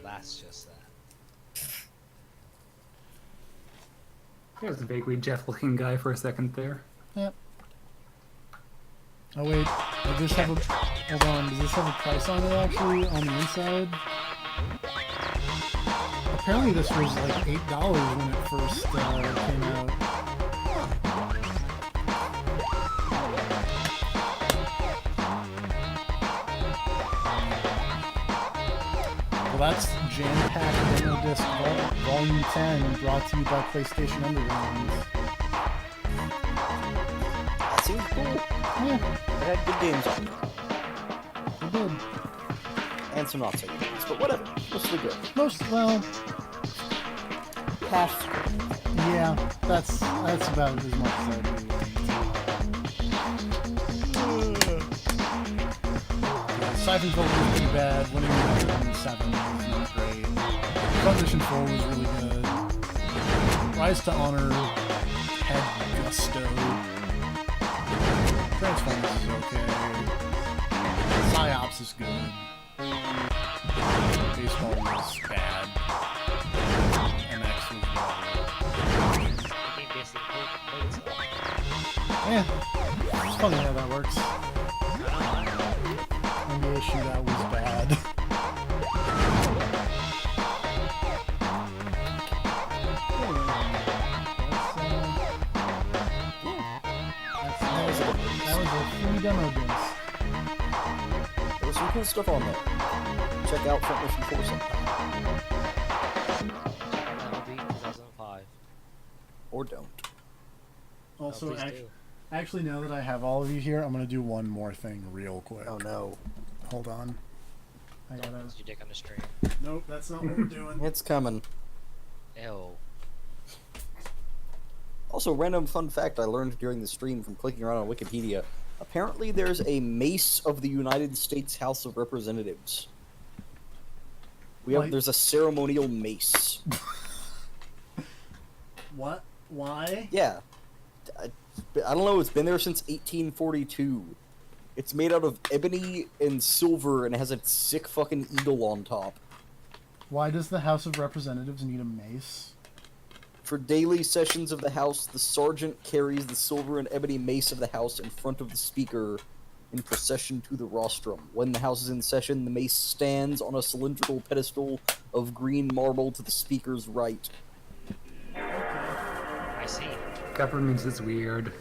That's just that. There's a vaguely Jeff-looking guy for a second there. Yep. Oh wait, does this have a... Hold on, does this have a price on it actually, on the inside? Apparently this was like $8 when it first came out. Well, that's Jampack Demo Disc Volume 10, brought to you by PlayStation Underground. That seems cool. Yeah. It had good games on it. It did. And some not so good games, but whatever. Mostly good. Well, half. Yeah, that's about as much as I do. Siphonville was pretty bad. Winning 7 was not great. Front Mission 4 was really good. Rise to Honor had gusto. Transformers is okay. Psyops is good. Baseball was bad. MX was yeah, it's funny how that works. NBA Shootout was bad. That was a free demo disc. There was some cool stuff on there. Check out Front Mission 4 sometime. MLB 2005. Or don't. Also, please do. actually, now that I have all of you here, I'm gonna do one more thing real quick. Oh no. Hold on. I gotta. Put your dick on the stream. Nope, that's not what we're doing. It's coming. Ew. Also, random fun fact I learned during the stream from clicking around on Wikipedia. Apparently, there's a mace of the United States House of Representatives. There's a ceremonial mace. What? Why? Yeah. I don't know, it's been there since 1842. It's made out of ebony and silver and it has a sick fucking eagle on top. Why does the House of Representatives need a mace? For daily sessions of the House, the sergeant carries the silver and ebony mace of the House in front of the Speaker in procession to the rostrum. When the House is in session, the mace stands on a cylindrical pedestal of green marble to the Speaker's right. I see. Government is weird.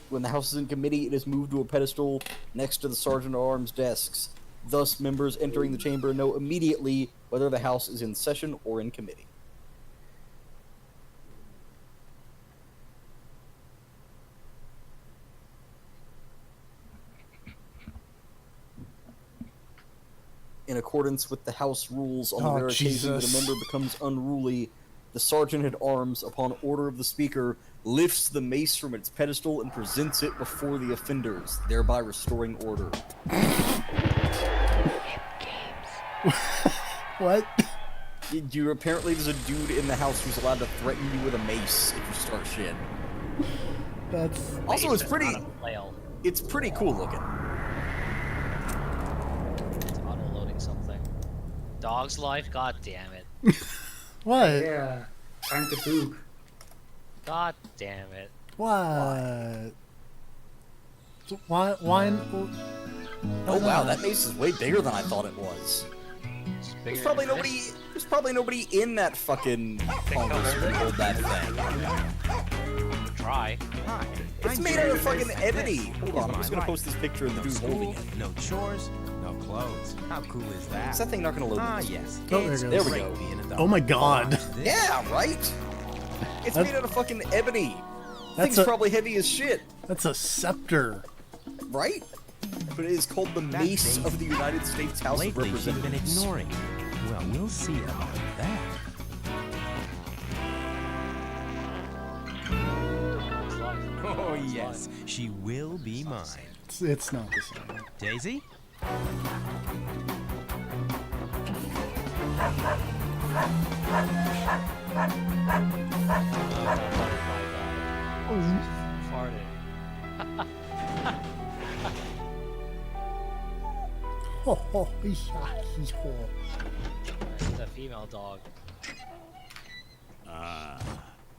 When the House is in committee, it is moved to a pedestal next to the Sergeant-at-Arms desks. Thus, members entering the chamber know immediately whether the House is in session or in committee. In accordance with the House rules, on the rare occasion that a member becomes unruly, the Sergeant-at-Arms, upon order of the Speaker, lifts the mace from its pedestal and presents it before the offenders, thereby restoring order. What? Apparently there's a dude in the house who's allowed to threaten you with a mace if you start shit. That's... Also, it's pretty cool looking. It's auto-loading something. Dog's life? God damn it. What? Yeah. Time to poop. God damn it. What? So why? Oh wow, that mace is way bigger than I thought it was. There's probably nobody in that fucking Congress who can hold that thing. Try. It's made out of fucking ebony. Hold on, I'm just gonna post this picture of the dude holding it. No chores, no clothes. How cool is that? Is that thing not gonna load? Yes. Oh, there we go. Oh my god. Yeah, right? It's made out of fucking ebony. That's Thing's probably heavy as shit. That's a scepter. Right? But it is called the Mace of the United States House of Lately, she's been Representatives. ignoring you. Well, we'll see about that. Oh, yes. She will be mine. It's not the same. Daisy? Farted. Ho ho hee ho. This is a female dog.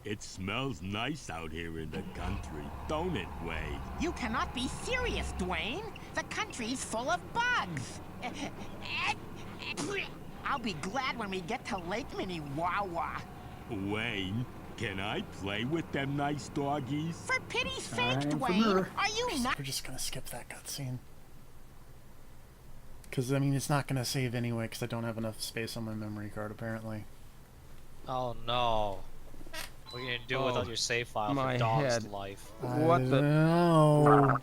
It smells nice out here in the country, don't it, Wade? You cannot be serious, Dwayne. The country's full of bugs. I'll be glad when we get to Lake Minnewawa. Wayne, can I play with them nice doggies? For pity's sake, Dwayne, are you not? We're just gonna skip that cutscene. Because, I mean, it's not gonna save anyway, because I don't have enough space on my memory card, apparently. Oh no. What are you gonna do without your save file my for dog's head. life? What the? No.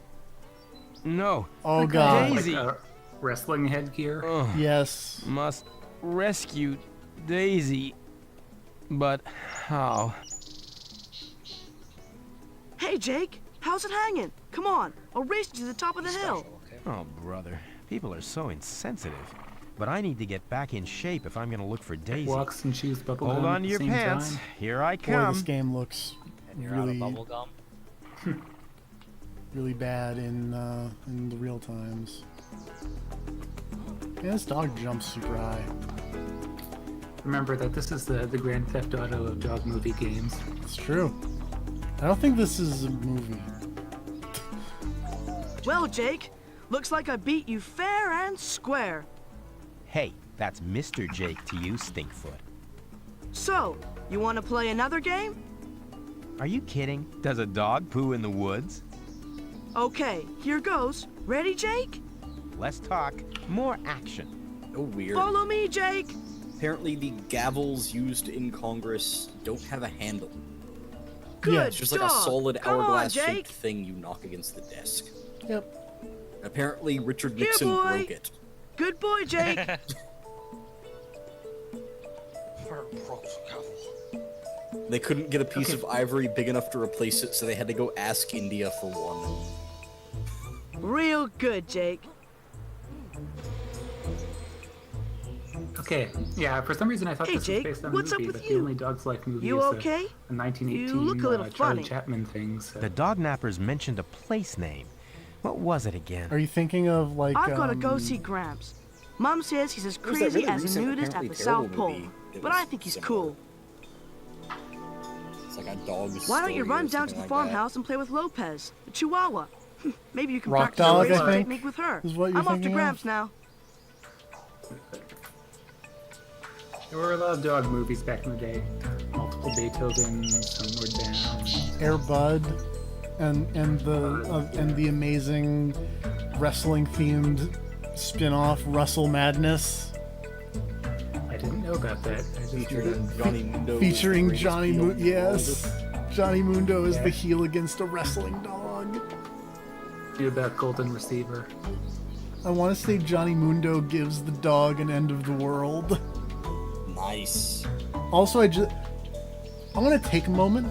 No. Oh god. Daisy. Like wrestling headgear. Oh, yes. Must rescue Daisy. But how? Hey, Jake. How's it hanging? Come on. I'll race you to the top of the hill. Oh, brother. People are so insensitive. But I need to get back in shape if I'm going to look for Daisy. Walks and chews bubblegum. Hold on at to the your same pants. time. Here I Boy, come. this game looks really, Bubblegum. really bad in the real times. Yeah, this dog jumps super high. Remember that this is the Grand Theft Auto of dog movie games. It's true. I don't think this is a movie. Well, Jake, looks like I beat you fair and square. Hey, that's Mr. Jake to you, Stinkfoot. So, you want to play another game? Are you kidding? Does a dog poo in the woods? Okay, here goes. Ready, Jake? Less talk, more action. Oh, weird. Follow me, Jake. Apparently the gavels used in Congress don't have a handle. Good It's just like dog. a solid Come on, hourglass-shaped Jake. thing you knock against the desk. Yep. Apparently Richard Here, Nixon boy. broke it. Good boy, Jake. They couldn't get a piece of ivory big enough to replace it, so they had to go ask India for one. Real good, Jake. Okay, yeah, for some reason I thought Hey, this Jake, was based on what's a up movie, with but you? the only Dog's Life movie You is okay? a 1918 You look a little Charlie funny. Chaplin thing. So. The dog nappers mentioned a place name. What was it again? Are you thinking of like? I've got to go see Gramps. Mom says he's as There's that crazy really as a recent, nudist at apparently the terrible South Pole, movie that but was I think he's similar. cool. It's like a dog's Why don't you story run or down to something the like that. farmhouse and play with Lopez, the Chihuahua? Maybe you can Rock practice dog, a racing I think, technique with her. is what you're I'm off to thinking of? Gramps now. There were a lot of dog movies back in the day. Multiple Beethovens, Homeward Bound. Air Bud, and the amazing wrestling themed spin-off Russell Madness. I didn't know about that. I just knew Featuring that. Johnny Mundo. Featuring as the Johnny greatest Mundo. heel in all of Yes, it. Johnny Mundo is Yeah. the heel against a wrestling dog. Knew about Golden Receiver. I want to say Johnny Mundo gives the dog an end of the world. Nice. Also, I want to take a moment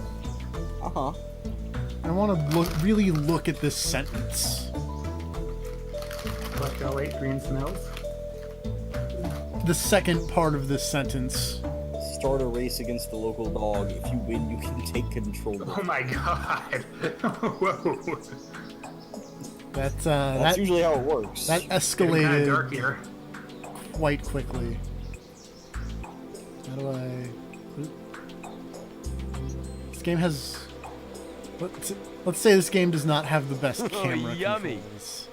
I want to really look at this sentence. Collect all 8 green smells. The second part of this sentence. Start a race against the local dog. If you win, you can take control of it. Oh my god! Whoa! That's usually how it works. That escalated dark here. quite quickly. How do I... This game has... Let's say this game does not have the best camera yummy. controls.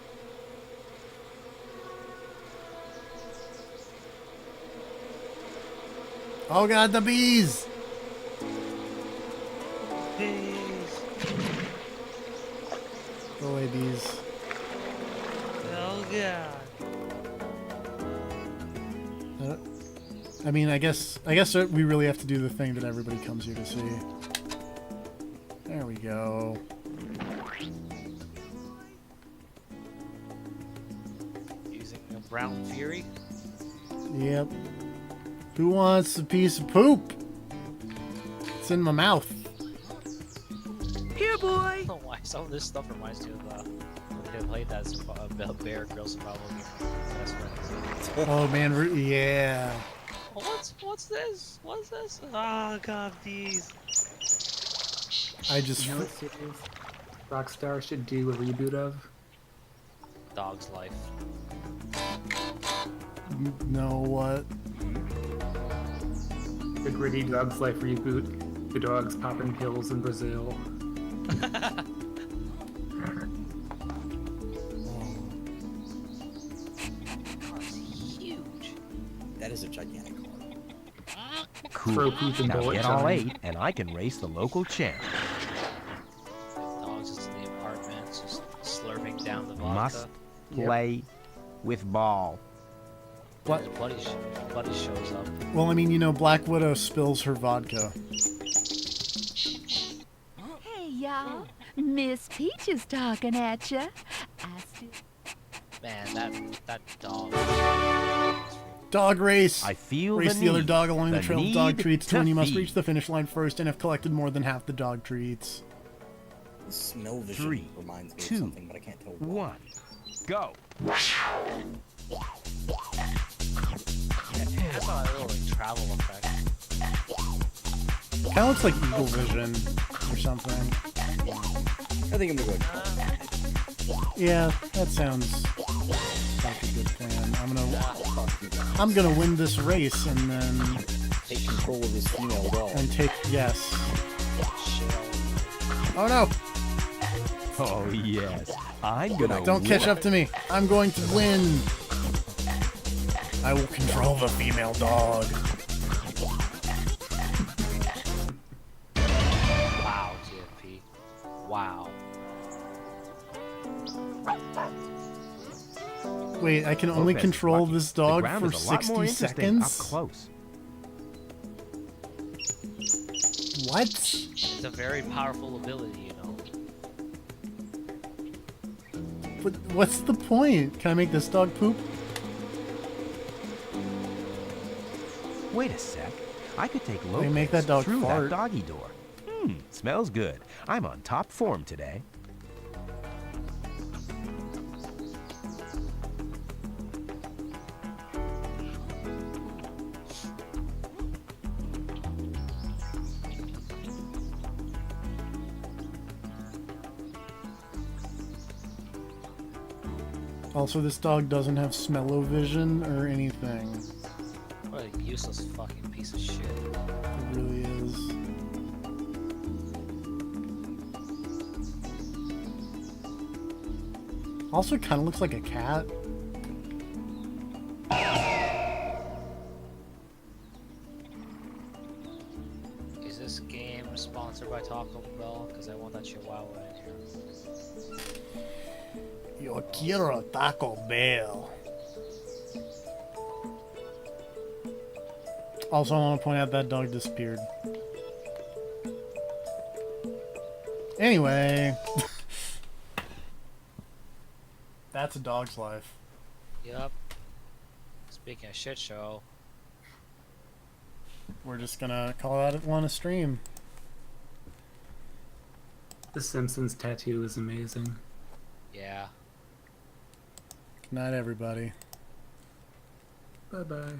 Oh god, the bees! Bees. Go away, bees. Oh god. I mean, I guess we really have to do the thing that everybody comes here to see. There we go. Using a brown fury. Yep. Who wants a piece of poop? It's in my mouth. Here, boy. I don't know why some of this stuff reminds me of when I played that Bear Grylls survival game. That's right. Oh man, yeah. What's this? What's this? Oh god, these. I just. You know what series Rockstar should do a reboot of? Dog's Life. Know what? The gritty Dog's Life reboot. The dogs popping pills in Brazil. Huge. That is a gigantic car. Cool. Poop and Now bullet get all time. 8, and I can race the local champ. Dogs just in the apartment, just slurping down the vodka. Must play with ball. What? Buddy shows up. Well, I mean, you know, Black Widow spills her vodka. Hey, y'all. Miss Peach is talking at ya. Man, that dog. Dog race. I feel race the other dog along the trail of dog treats to when you must feed. reach the finish line first and have collected more than half the dog treats. The smell vision 3, reminds me 2, of something, but I can't tell what. 1, go. That's not a little like travel effect. Kind of looks like Eagle Vision or something. I think I'm gonna go. Yeah, that sounds like a good plan. I'm gonna win this race and then take control of this female dog. And take Oh no! Oh yes, I'm gonna. Don't win. catch up to me. I'm going to win. I will control the female dog. Wow, TFP. Wow. Wait, I can only control this dog for 60 seconds? Up close. What? It's a very powerful ability, you know. But what's the point? Can I make this dog poop? Wait a sec. I could take Hey, make that Lopez dog through fart. that doggy door. Smells good. I'm on top form today. Also, this dog doesn't have smell-o-vision or anything. What a useless fucking piece of shit. It really is. Also, kind of looks like a cat. Is this game sponsored by Taco Bell? Because I want that chihuahua in here. Yo quiero Taco Bell. Also, I want to point out that dog disappeared. Anyway. That's a dog's life. Yep. Speaking of shit show. We're just gonna call that one a stream. The Simpsons tattoo is amazing. Yeah. Good night, everybody. Bye-bye.